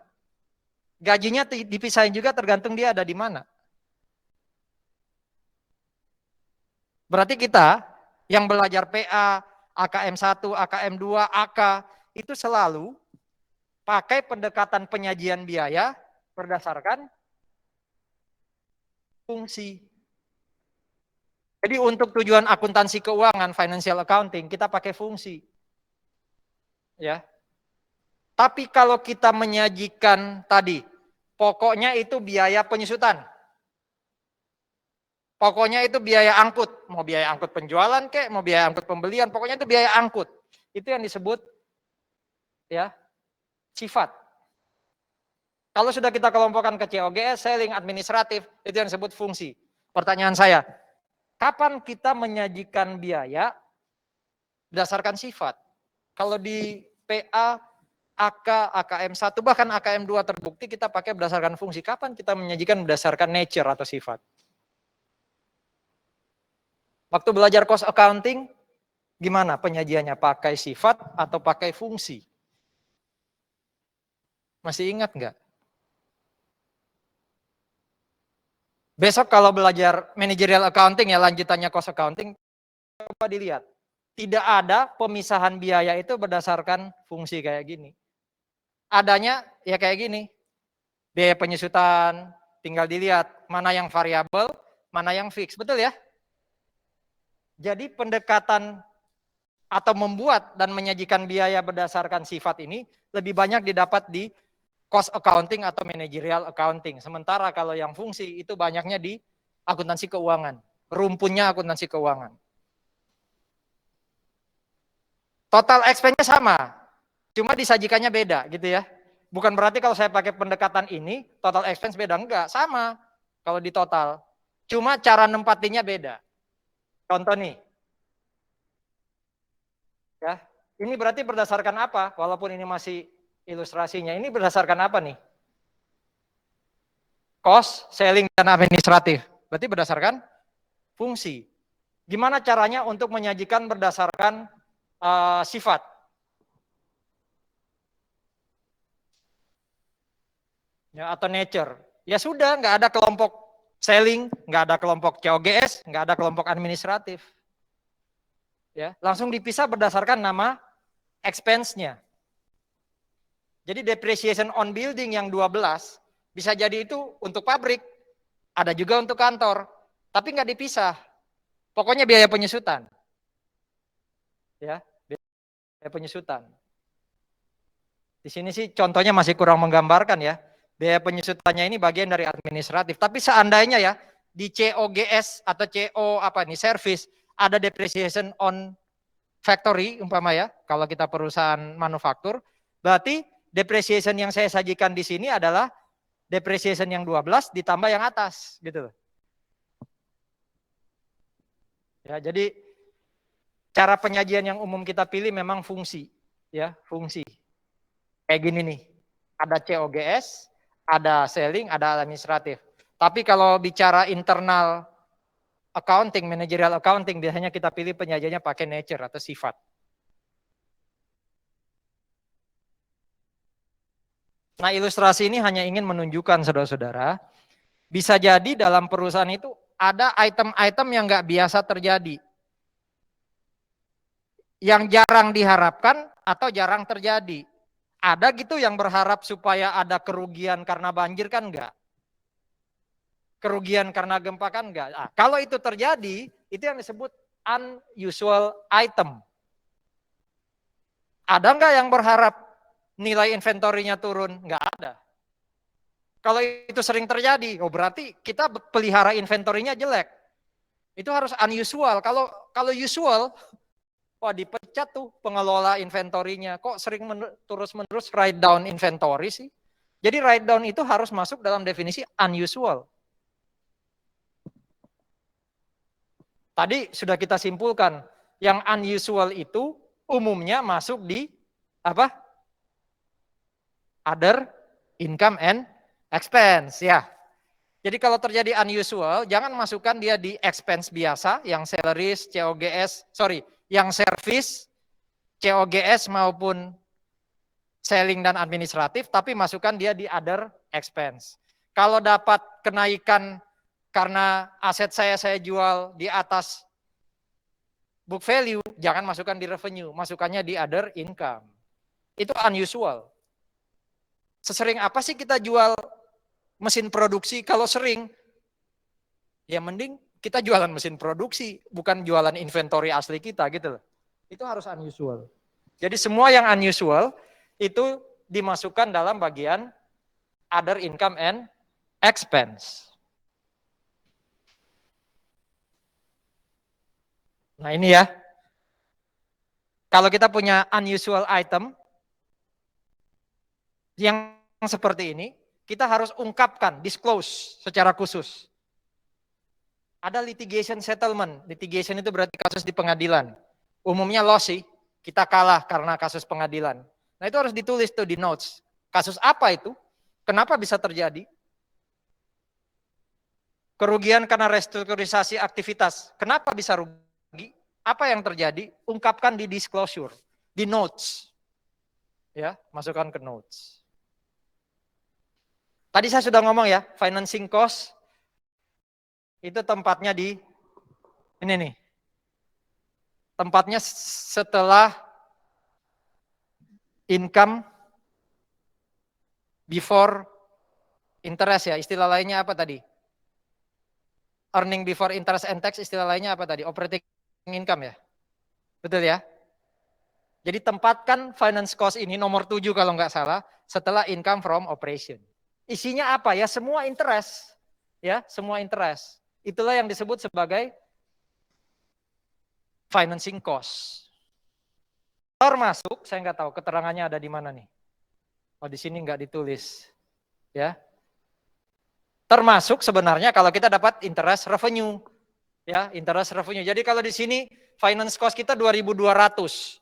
Gajinya dipisahin juga tergantung dia ada di mana. Berarti kita yang belajar PA, AKM 1, AKM 2, AK, itu selalu pakai pendekatan penyajian biaya berdasarkan fungsi. Jadi untuk tujuan akuntansi keuangan, financial accounting, kita pakai fungsi. Ya. Tapi kalau kita menyajikan tadi, pokoknya itu biaya penyusutan. Pokoknya itu biaya angkut, mau biaya angkut penjualan kek, mau biaya angkut pembelian, pokoknya itu biaya angkut. Itu yang disebut ya sifat. Kalau sudah kita kelompokkan ke COGS, selling, administratif, itu yang disebut fungsi. Pertanyaan saya, kapan kita menyajikan biaya berdasarkan sifat? Kalau di PA, AK, AKM 1, bahkan AKM 2 terbukti kita pakai berdasarkan fungsi. Kapan kita menyajikan berdasarkan nature atau sifat? Waktu belajar cost accounting, gimana penyajiannya? Pakai sifat atau pakai fungsi? Masih ingat nggak? Besok kalau belajar managerial accounting ya lanjutannya cost accounting, coba dilihat. Tidak ada pemisahan biaya itu berdasarkan fungsi kayak gini. Adanya ya kayak gini. Biaya penyusutan, tinggal dilihat mana yang variabel, mana yang fix. Betul ya? Jadi pendekatan atau membuat dan menyajikan biaya berdasarkan sifat ini lebih banyak didapat di cost accounting atau managerial accounting. Sementara kalau yang fungsi itu banyaknya di akuntansi keuangan. Rumpunnya akuntansi keuangan. Total expense-nya sama, cuma disajikannya beda gitu ya. Bukan berarti kalau saya pakai pendekatan ini, total expense beda. Enggak, sama kalau di total. Cuma cara nempatinnya beda. Contoh nih. Ya, ini berarti berdasarkan apa? Walaupun ini masih ilustrasinya. Ini berdasarkan apa nih? Cost, selling, dan administratif. Berarti berdasarkan fungsi. Gimana caranya untuk menyajikan berdasarkan sifat? Ya, atau nature. Ya sudah, nggak ada kelompok selling, nggak ada kelompok COGS, nggak ada kelompok administratif. Ya, langsung dipisah berdasarkan nama expense-nya. Jadi depreciation on building yang 12 bisa jadi itu untuk pabrik, ada juga untuk kantor. Tapi nggak dipisah. Pokoknya biaya penyusutan. Ya, biaya penyusutan. Di sini sih contohnya masih kurang menggambarkan ya. Biaya penyusutannya ini bagian dari administratif. Tapi seandainya ya di COGS atau CO apa nih service ada depreciation on factory umpama ya, kalau kita perusahaan manufaktur, berarti depreciation yang saya sajikan di sini adalah depreciation yang 12 ditambah yang atas gitu loh. Ya, jadi cara penyajian yang umum kita pilih memang fungsi ya, fungsi. Kayak gini nih. Ada COGS, ada selling, ada administratif. Tapi kalau bicara internal accounting, managerial accounting, biasanya kita pilih penyajiannya pakai nature atau sifat. Nah, ilustrasi ini hanya ingin menunjukkan saudara-saudara, bisa jadi dalam perusahaan itu ada item-item yang nggak biasa terjadi. Yang jarang diharapkan atau jarang terjadi. Ada gitu yang berharap supaya ada kerugian karena banjir kan enggak. Kerugian karena gempa kan enggak. Nah, kalau itu terjadi, itu yang disebut unusual item. Ada enggak yang berharap nilai inventorinya turun? Enggak ada. Kalau itu sering terjadi, oh berarti kita pelihara inventorinya jelek. Itu harus unusual. Kalau usual, wah dipecat tuh pengelola inventorinya. Kok sering terus-menerus write down inventory sih? Jadi write down itu harus masuk dalam definisi unusual. Tadi sudah kita simpulkan, yang unusual itu umumnya masuk di apa? Other income and expense ya. Jadi kalau terjadi unusual, jangan masukkan dia di expense biasa yang salaries, COGS, yang service, COGS maupun selling dan administratif, tapi masukkan dia di other expense. Kalau dapat kenaikan karena aset saya jual di atas book value, jangan masukkan di revenue, masukkannya di other income. Itu unusual. Sesering apa sih kita jual mesin produksi? Kalau sering, ya mending kita jualan mesin produksi, bukan jualan inventory asli kita gitu loh. Itu harus unusual. Jadi semua yang unusual itu dimasukkan dalam bagian other income and expense. Nah ini ya, kalau kita punya unusual item yang seperti ini, kita harus ungkapkan, disclose secara khusus. Ada litigation settlement, litigation itu berarti kasus di pengadilan. Umumnya loss sih, kita kalah karena kasus pengadilan. Nah itu harus ditulis tuh di notes. Kasus apa itu? Kenapa bisa terjadi? Kerugian karena restrukturisasi aktivitas. Kenapa bisa rugi? Apa yang terjadi? Ungkapkan di disclosure, di notes. Ya, masukkan ke notes. Tadi saya sudah ngomong ya, financing cost itu tempatnya di ini nih. Tempatnya setelah income before interest ya. Istilah lainnya apa tadi? Earning before interest and tax, istilah lainnya apa tadi? Operating income ya. Betul ya? Jadi tempatkan finance cost ini nomor 7 kalau nggak salah setelah income from operation. Isinya apa ya? Semua interest. Ya, semua interest. Itulah yang disebut sebagai financing cost. Termasuk, saya nggak tahu keterangannya ada di mana nih. Oh di sini nggak ditulis. Ya. Termasuk sebenarnya kalau kita dapat interest revenue. Ya, interest revenue. Jadi kalau di sini finance cost kita 2.200.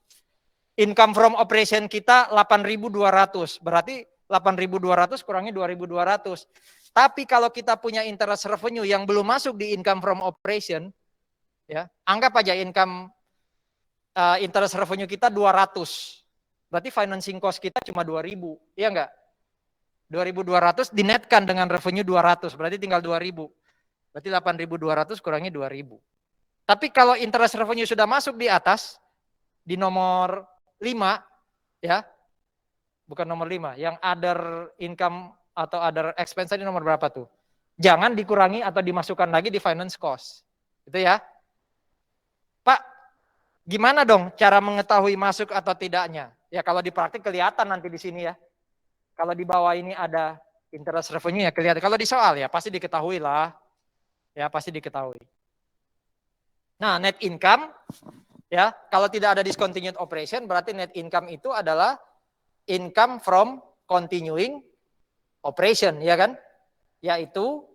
Income from operation kita 8.200. Berarti 8.200 kurangi 2.200. Tapi kalau kita punya interest revenue yang belum masuk di income from operation, ya, anggap aja income interest revenue kita 200. Berarti financing cost kita cuma 2.000. Iya enggak? 2.200 dinetkan dengan revenue 200. Berarti tinggal 2.000. Berarti 8.200 kurangi 2.000. Tapi kalau interest revenue sudah masuk di atas, di nomor 5, ya, bukan nomor 5, yang other income atau other expense tadi nomor berapa tuh? Jangan dikurangi atau dimasukkan lagi di finance cost. Itu ya. Pak, gimana dong cara mengetahui masuk atau tidaknya? Ya kalau di praktik kelihatan nanti di sini ya. Kalau di bawah ini ada interest revenue ya kelihatan. Kalau di soal ya pasti diketahui lah. Ya pasti diketahui. Nah, net income ya, kalau tidak ada discontinued operation berarti net income itu adalah income from continuing operation, ya kan? Yaitu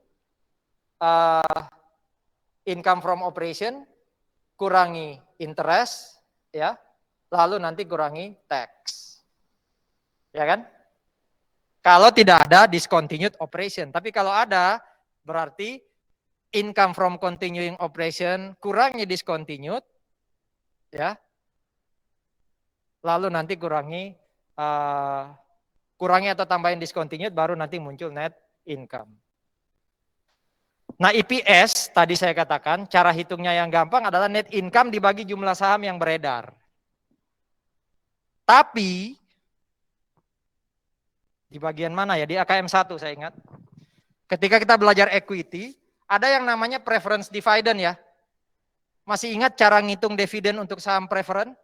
income from operation kurangi interest, ya, lalu nanti kurangi tax, ya kan? Kalau tidak ada discontinued operation, tapi kalau ada berarti income from continuing operation kurangi discontinued, ya, lalu nanti kurangi atau tambahin discontinued, baru nanti muncul net income. Nah, EPS tadi saya katakan cara hitungnya yang gampang adalah net income dibagi jumlah saham yang beredar. Tapi di bagian mana ya? Di AKM 1 saya ingat. Ketika kita belajar equity, ada yang namanya preference dividend ya. Masih ingat cara ngitung dividen untuk saham preferen?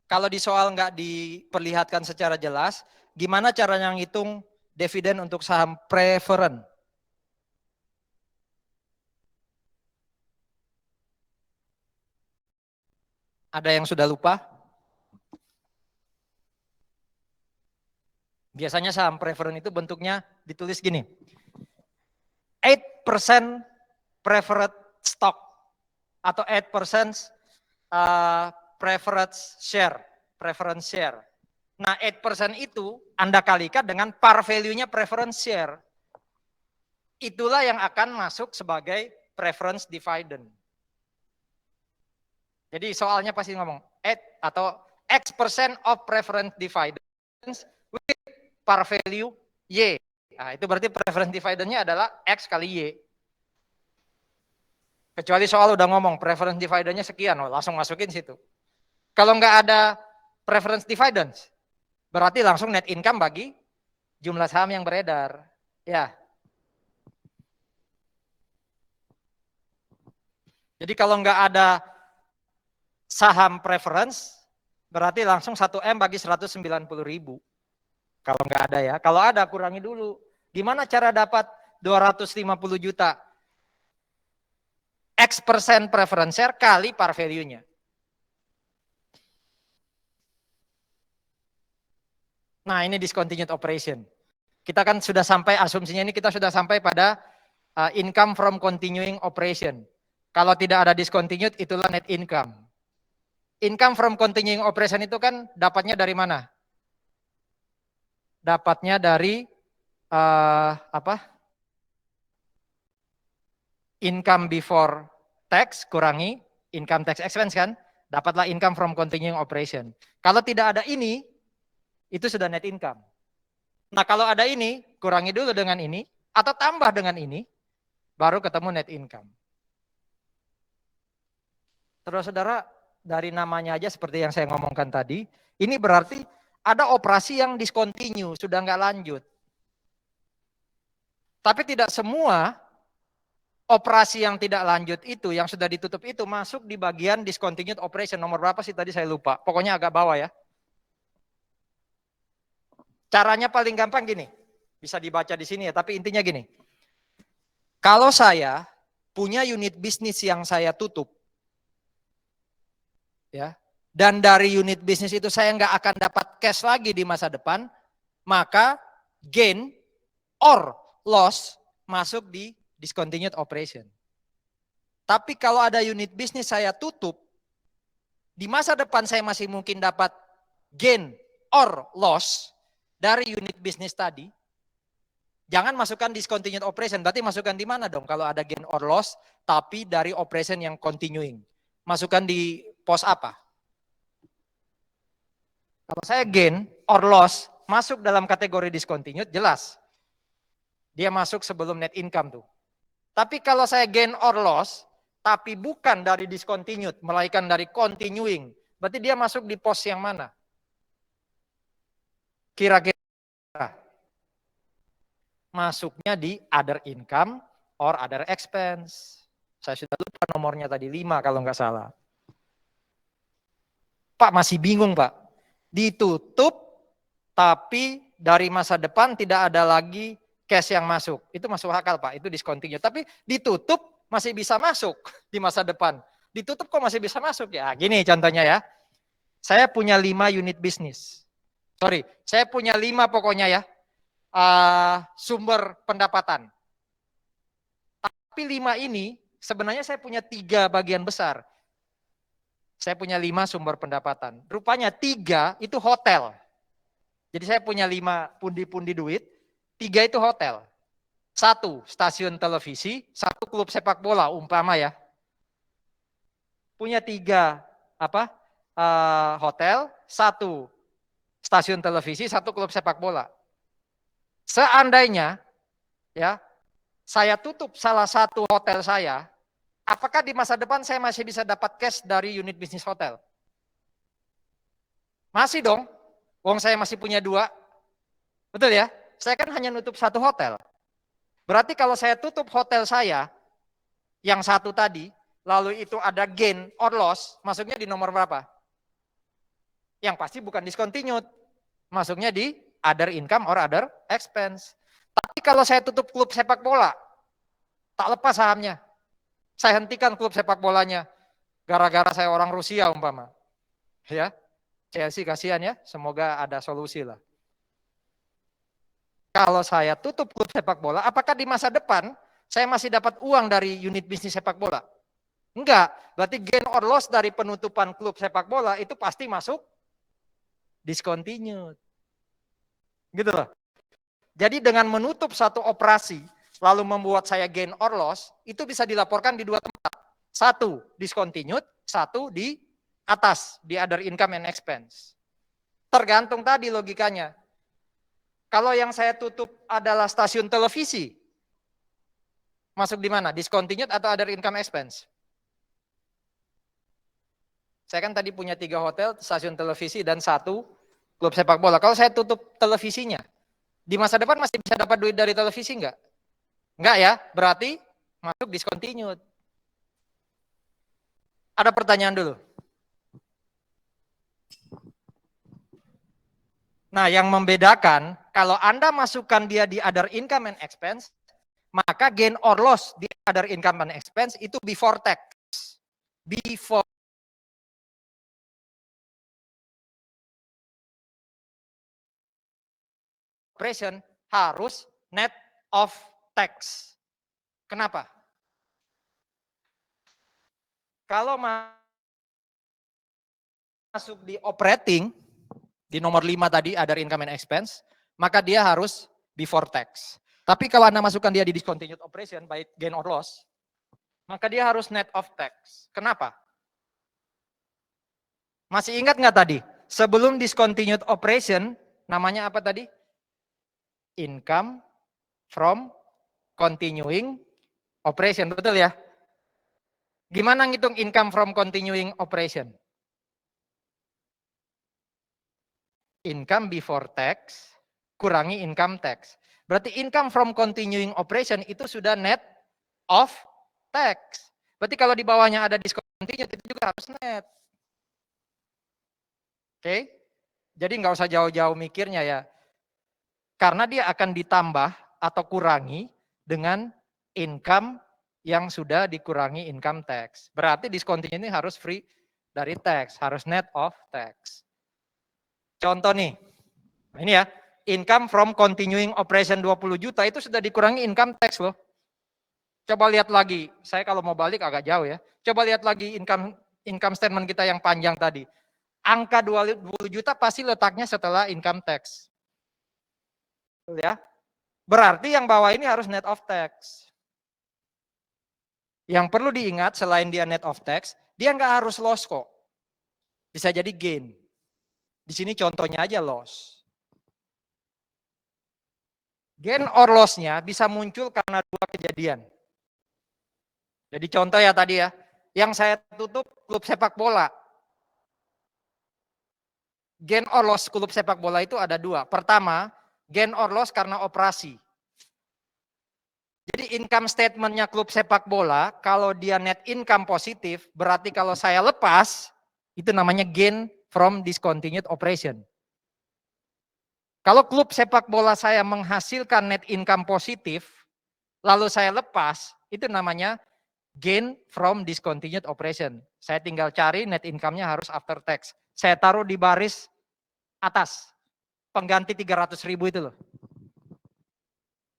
Kalau di soal nggak diperlihatkan secara jelas, gimana caranya ngitung dividen untuk saham preferen? Ada yang sudah lupa? Biasanya saham preferen itu bentuknya ditulis gini. 8% preferred stock atau 8% preference share. Nah, 8% itu Anda kalikan dengan par value-nya preference share. Itulah yang akan masuk sebagai preference dividend. Jadi soalnya pasti ngomong 8 atau X% of preference dividends with par value Y. Nah, itu berarti preference dividendnya adalah X kali Y. Kecuali soal udah ngomong preference dividendnya sekian, langsung masukin situ. Kalau nggak ada preference dividends, berarti langsung net income bagi jumlah saham yang beredar. Ya. Jadi kalau nggak ada saham preference, berarti langsung 1M bagi 190.000. Kalau nggak ada ya. Kalau ada kurangi dulu. Gimana cara dapat 250 juta? X% preference share kali par value-nya. Nah, ini discontinued operation. Kita kan sudah sampai, asumsinya ini kita sudah sampai pada income from continuing operation. Kalau tidak ada discontinued, itulah net income. Income from continuing operation itu kan dapatnya dari mana? Dapatnya dari income before tax kurangi income tax expense kan? Dapatlah income from continuing operation. Kalau tidak ada ini, itu sudah net income. Nah, kalau ada ini, kurangi dulu dengan ini, atau tambah dengan ini, baru ketemu net income. Terus saudara, dari namanya aja seperti yang saya ngomongkan tadi, ini berarti ada operasi yang discontinue, sudah nggak lanjut. Tapi tidak semua operasi yang tidak lanjut itu, yang sudah ditutup itu, masuk di bagian discontinued operation. Nomor berapa sih tadi saya lupa, pokoknya agak bawah ya. Caranya paling gampang gini, bisa dibaca di sini ya, tapi intinya gini. Kalau saya punya unit bisnis yang saya tutup, ya, dan dari unit bisnis itu saya nggak akan dapat cash lagi di masa depan, maka gain or loss masuk di discontinued operation. Tapi kalau ada unit bisnis saya tutup, di masa depan saya masih mungkin dapat gain or loss dari unit bisnis tadi. Jangan masukkan discontinued operation, berarti masukkan di mana dong kalau ada gain or loss, tapi dari operation yang continuing. Masukkan di pos apa? Kalau saya gain or loss, masuk dalam kategori discontinued, jelas. Dia masuk sebelum net income tuh. Tapi kalau saya gain or loss, tapi bukan dari discontinued, melainkan dari continuing, berarti dia masuk di pos yang mana? Kira-kira. masuknya di other income or other expense. Saya sudah lupa nomornya tadi, 5 kalau nggak salah. Pak masih bingung Pak. Ditutup tapi dari masa depan tidak ada lagi cash yang masuk. Itu masuk akal Pak, itu discontinue. Tapi ditutup masih bisa masuk di masa depan. Ditutup kok masih bisa masuk ya? Gini contohnya ya. Saya punya 5 unit bisnis. Sorry, saya punya 5 pokoknya ya. Sumber pendapatan. Tapi 5 ini sebenarnya saya punya 3 bagian besar. Saya punya 5 sumber pendapatan. Rupanya 3 itu hotel. Jadi saya punya 5 pundi-pundi duit, 3 itu hotel. 1 stasiun televisi, 1 klub sepak bola umpama ya. Punya 3 hotel, 1 stasiun televisi, 1 klub sepak bola. Seandainya ya saya tutup salah satu hotel saya, apakah di masa depan saya masih bisa dapat cash dari unit bisnis hotel? Masih dong. Wong saya masih punya 2. Betul ya? Saya kan hanya nutup 1 hotel. Berarti kalau saya tutup hotel saya, yang 1 tadi, lalu itu ada gain or loss, masuknya di nomor berapa? Yang pasti bukan discontinued. Masuknya di other income or other expense. Tapi kalau saya tutup klub sepak bola, tak lepas sahamnya. Saya hentikan klub sepak bolanya. Gara-gara saya orang Rusia umpama. Ya, Chelsea kasihan ya, semoga ada solusi lah. Kalau saya tutup klub sepak bola, apakah di masa depan saya masih dapat uang dari unit bisnis sepak bola? Enggak, berarti gain or loss dari penutupan klub sepak bola itu pasti masuk discontinued. Gitu loh. Jadi dengan menutup satu operasi, lalu membuat saya gain or loss, itu bisa dilaporkan di 2 tempat. 1 discontinued, 1 di atas, di other income and expense. Tergantung tadi logikanya. Kalau yang saya tutup adalah stasiun televisi, masuk di mana? Discontinued atau other income expense? Saya kan tadi punya 3 hotel, stasiun televisi, dan 1 klub sepak bola. Kalau saya tutup televisinya, di masa depan masih bisa dapat duit dari televisi enggak? Enggak ya, berarti masuk discontinued. Ada pertanyaan dulu. Nah, yang membedakan, kalau Anda masukkan dia di other income and expense, maka gain or loss di other income and expense itu before tax. Before operation harus net of tax. Kenapa? Kalau masuk di operating, di nomor 5 tadi, other income and expense, maka dia harus before tax. Tapi kalau Anda masukkan dia di discontinued operation, baik gain or loss, maka dia harus net of tax. Kenapa? Masih ingat nggak tadi? Sebelum discontinued operation, namanya apa tadi? Income from continuing operation, betul ya? Gimana ngitung income from continuing operation? Income before tax, kurangi income tax. Berarti income from continuing operation itu sudah net of tax. Berarti kalau di bawahnya ada discontinued itu juga harus net. Oke? Jadi nggak usah jauh-jauh mikirnya ya. Karena dia akan ditambah atau kurangi dengan income yang sudah dikurangi income tax. Berarti discontinued ini harus free dari tax, harus net of tax. Contoh nih, ini ya, income from continuing operation 20 juta itu sudah dikurangi income tax loh. Coba lihat lagi, saya kalau mau balik agak jauh ya. Coba lihat lagi income statement kita yang panjang tadi. Angka 20 juta pasti letaknya setelah income tax. Ya. Berarti yang bawah ini harus net of tax. Yang perlu diingat selain dia net of tax, dia nggak harus loss kok. Bisa jadi gain. Di sini contohnya aja loss. Gain or loss-nya bisa muncul karena 2 kejadian. Jadi contoh ya tadi ya, yang saya tutup klub sepak bola. Gain or loss klub sepak bola itu ada 2. Pertama, gain or loss karena operasi. Jadi income statementnya klub sepak bola, kalau dia net income positif, berarti kalau saya lepas, itu namanya gain from discontinued operation. Kalau klub sepak bola saya menghasilkan net income positif, lalu saya lepas, itu namanya gain from discontinued operation. Saya tinggal cari net income-nya harus after tax. Saya taruh di baris atas, pengganti 300.000 itu loh.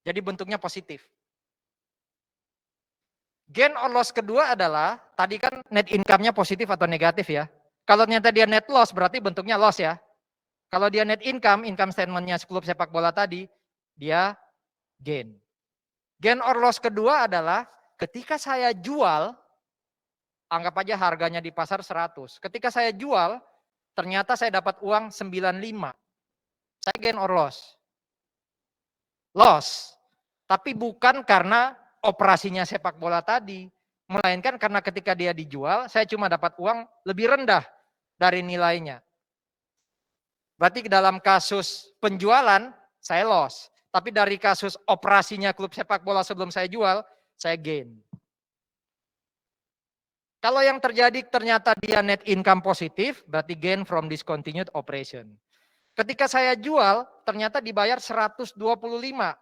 Jadi bentuknya positif. Gain or loss kedua adalah, tadi kan net income-nya positif atau negatif ya. Kalau ternyata dia net loss, berarti bentuknya loss ya. Kalau dia net income, income statement-nya klub sepak bola tadi, dia gain. Gain or loss kedua adalah, ketika saya jual, anggap aja harganya di pasar 100. Ketika saya jual, ternyata saya dapat uang 95. Saya gain or loss? Loss. Tapi bukan karena operasinya sepak bola tadi, melainkan karena ketika dia dijual, saya cuma dapat uang lebih rendah dari nilainya. Berarti dalam kasus penjualan, saya loss. Tapi dari kasus operasinya klub sepak bola sebelum saya jual, saya gain. Kalau yang terjadi ternyata dia net income positif, berarti gain from discontinued operation. Ketika saya jual, ternyata dibayar 125,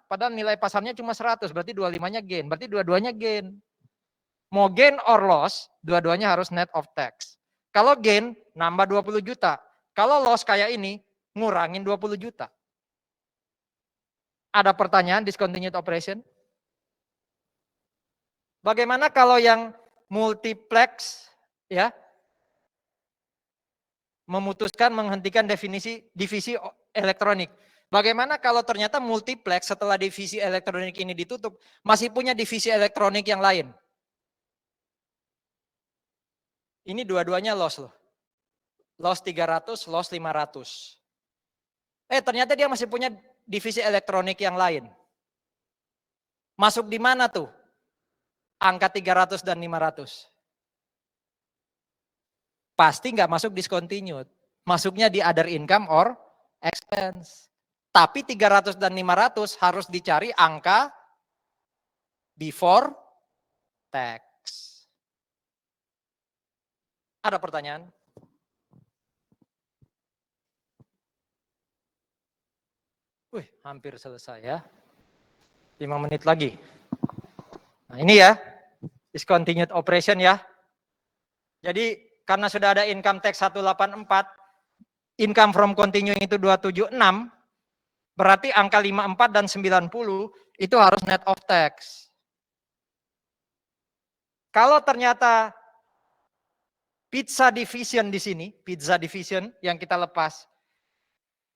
padahal nilai pasarnya cuma 100, berarti 25-nya gain, berarti dua-duanya gain. Mau gain or loss, dua-duanya harus net of tax. Kalau gain, nambah 20 juta. Kalau loss kayak ini, ngurangin 20 juta. Ada pertanyaan discontinued operation? Bagaimana kalau yang multiplex, ya, memutuskan menghentikan divisi elektronik. Bagaimana kalau ternyata multiplex setelah divisi elektronik ini ditutup, masih punya divisi elektronik yang lain? Ini dua-duanya loss loh. Loss 300, loss 500. Ternyata dia masih punya divisi elektronik yang lain. Masuk di mana tuh? Angka 300 dan 500. Pasti nggak masuk discontinued. Masuknya di other income or expense. Tapi 300 dan 500 harus dicari angka before tax. Ada pertanyaan? Wih, hampir selesai ya. 5 menit lagi. Nah ini ya, discontinued operation ya. Jadi karena sudah ada income tax 184, income from continuing itu 276, berarti angka 54 dan 90 itu harus net of tax. Kalau ternyata pizza division di sini, pizza division yang kita lepas,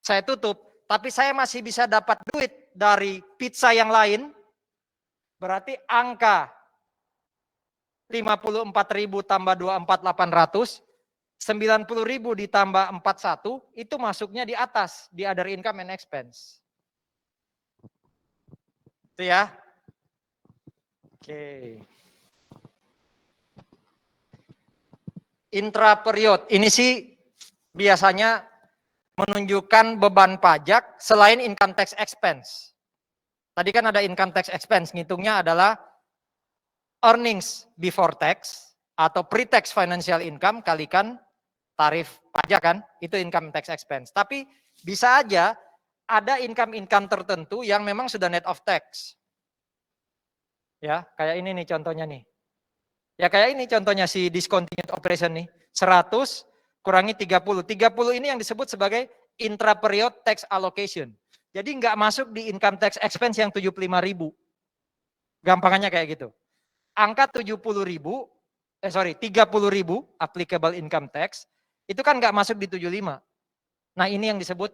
saya tutup, tapi saya masih bisa dapat duit dari pizza yang lain, berarti angka 54.000 tambah 24.800, 90.000 ditambah 41, itu masuknya di atas, di other income and expense. Itu ya. Oke. Intra period, ini sih biasanya menunjukkan beban pajak selain income tax expense. Tadi kan ada income tax expense, ngitungnya adalah earnings before tax atau pre-tax financial income kalikan tarif pajak kan, itu income tax expense. Tapi bisa aja ada income-income tertentu yang memang sudah net of tax. Ya, kayak ini nih contohnya nih. Ya kayak ini contohnya si discontinued operation nih. 100 kurangi 30. 30 ini yang disebut sebagai intra-period tax allocation. Jadi nggak masuk di income tax expense yang 75.000. Gampangannya kayak gitu. Angka 70.000, 30.000 applicable income tax, itu kan nggak masuk di 75. Nah ini yang disebut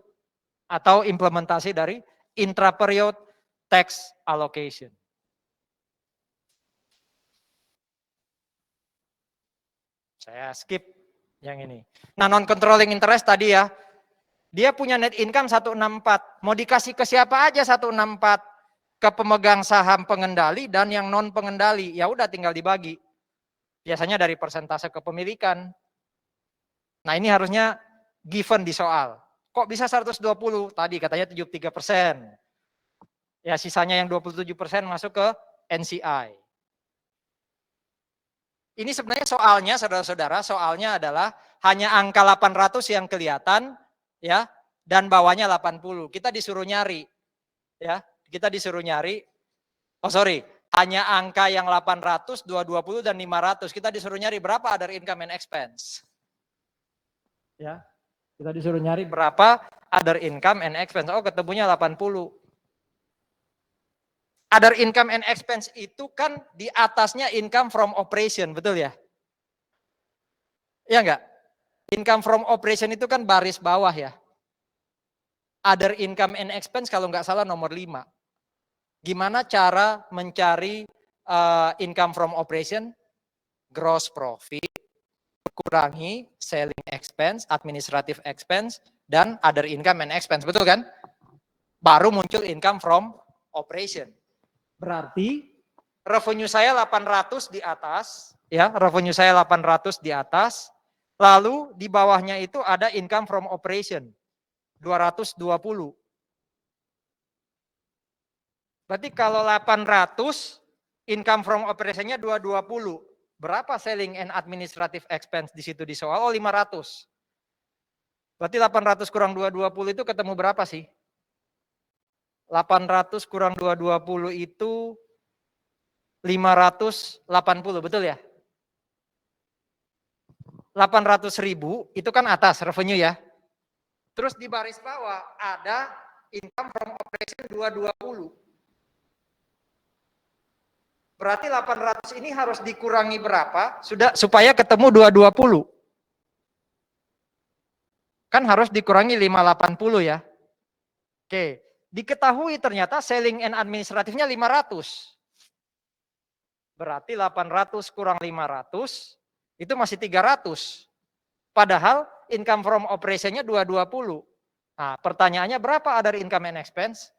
atau implementasi dari intra-period tax allocation. Saya skip yang ini. Nah non-controlling interest tadi ya, dia punya net income 164. Mau dikasih ke siapa aja 164? Ke pemegang saham pengendali dan yang non pengendali. Ya udah tinggal dibagi. Biasanya dari persentase kepemilikan. Nah ini harusnya given di soal. Kok bisa 120? Tadi katanya 73%. Ya sisanya yang 27% masuk ke NCI. Ini sebenarnya soalnya, saudara-saudara, soalnya adalah hanya angka 800 yang kelihatan, ya, dan bawahnya 80. Kita disuruh nyari, ya, kita disuruh nyari. Oh sorry, hanya angka yang 800, 220 dan 500. Kita disuruh nyari berapa other income and expense. Ya, kita disuruh nyari berapa other income and expense. Oh ketemunya 80. Other income and expense itu kan di atasnya income from operation, betul ya? Iya enggak? Income from operation itu kan baris bawah ya. Other income and expense kalau nggak salah nomor 5. Gimana cara mencari income from operation? Gross profit, kurangi selling expense, administrative expense, dan other income and expense, betul kan? Baru muncul income from operation. Berarti revenue saya 800 di atas, ya, revenue saya 800 di atas, lalu di bawahnya itu ada income from operation 220. Berarti kalau 800 income from operation-nya 220, berapa selling and administrative expense di situ di soal? Oh 500. Berarti 800 kurang 220 itu ketemu berapa sih? 800 kurang 220 itu 580, betul ya? 800.000 itu kan atas revenue ya. Terus di baris bawah ada income from operation 220. Berarti 800 ini harus dikurangi berapa? Sudah supaya ketemu 220. Kan harus dikurangi 580 ya. Oke, diketahui ternyata selling and administratifnya 500. Berarti 800 kurang 500 itu masih 300. Padahal income from operation-nya 220. Nah, pertanyaannya berapa other income and expense?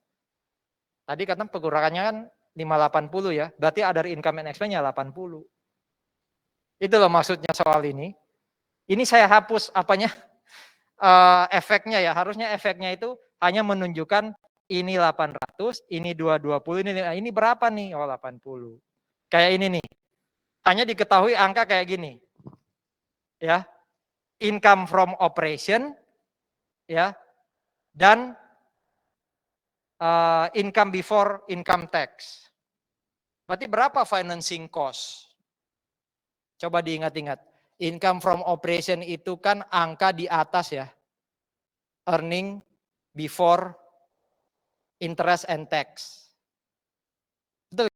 Tadi kata pengurangannya kan 580 ya. Berarti other income and expense-nya 80. Itu loh maksudnya soal ini. Ini saya hapus apanya? Efeknya ya. Harusnya efeknya itu hanya menunjukkan ini 800, ini 220, ini berapa nih? Oh 80. Kayak ini nih. Hanya diketahui angka kayak gini. Ya. Income from operation ya. Dan income before income tax. Berarti berapa financing cost? Coba diingat-ingat. Income from operation itu kan angka di atas ya. Earning before interest and tax.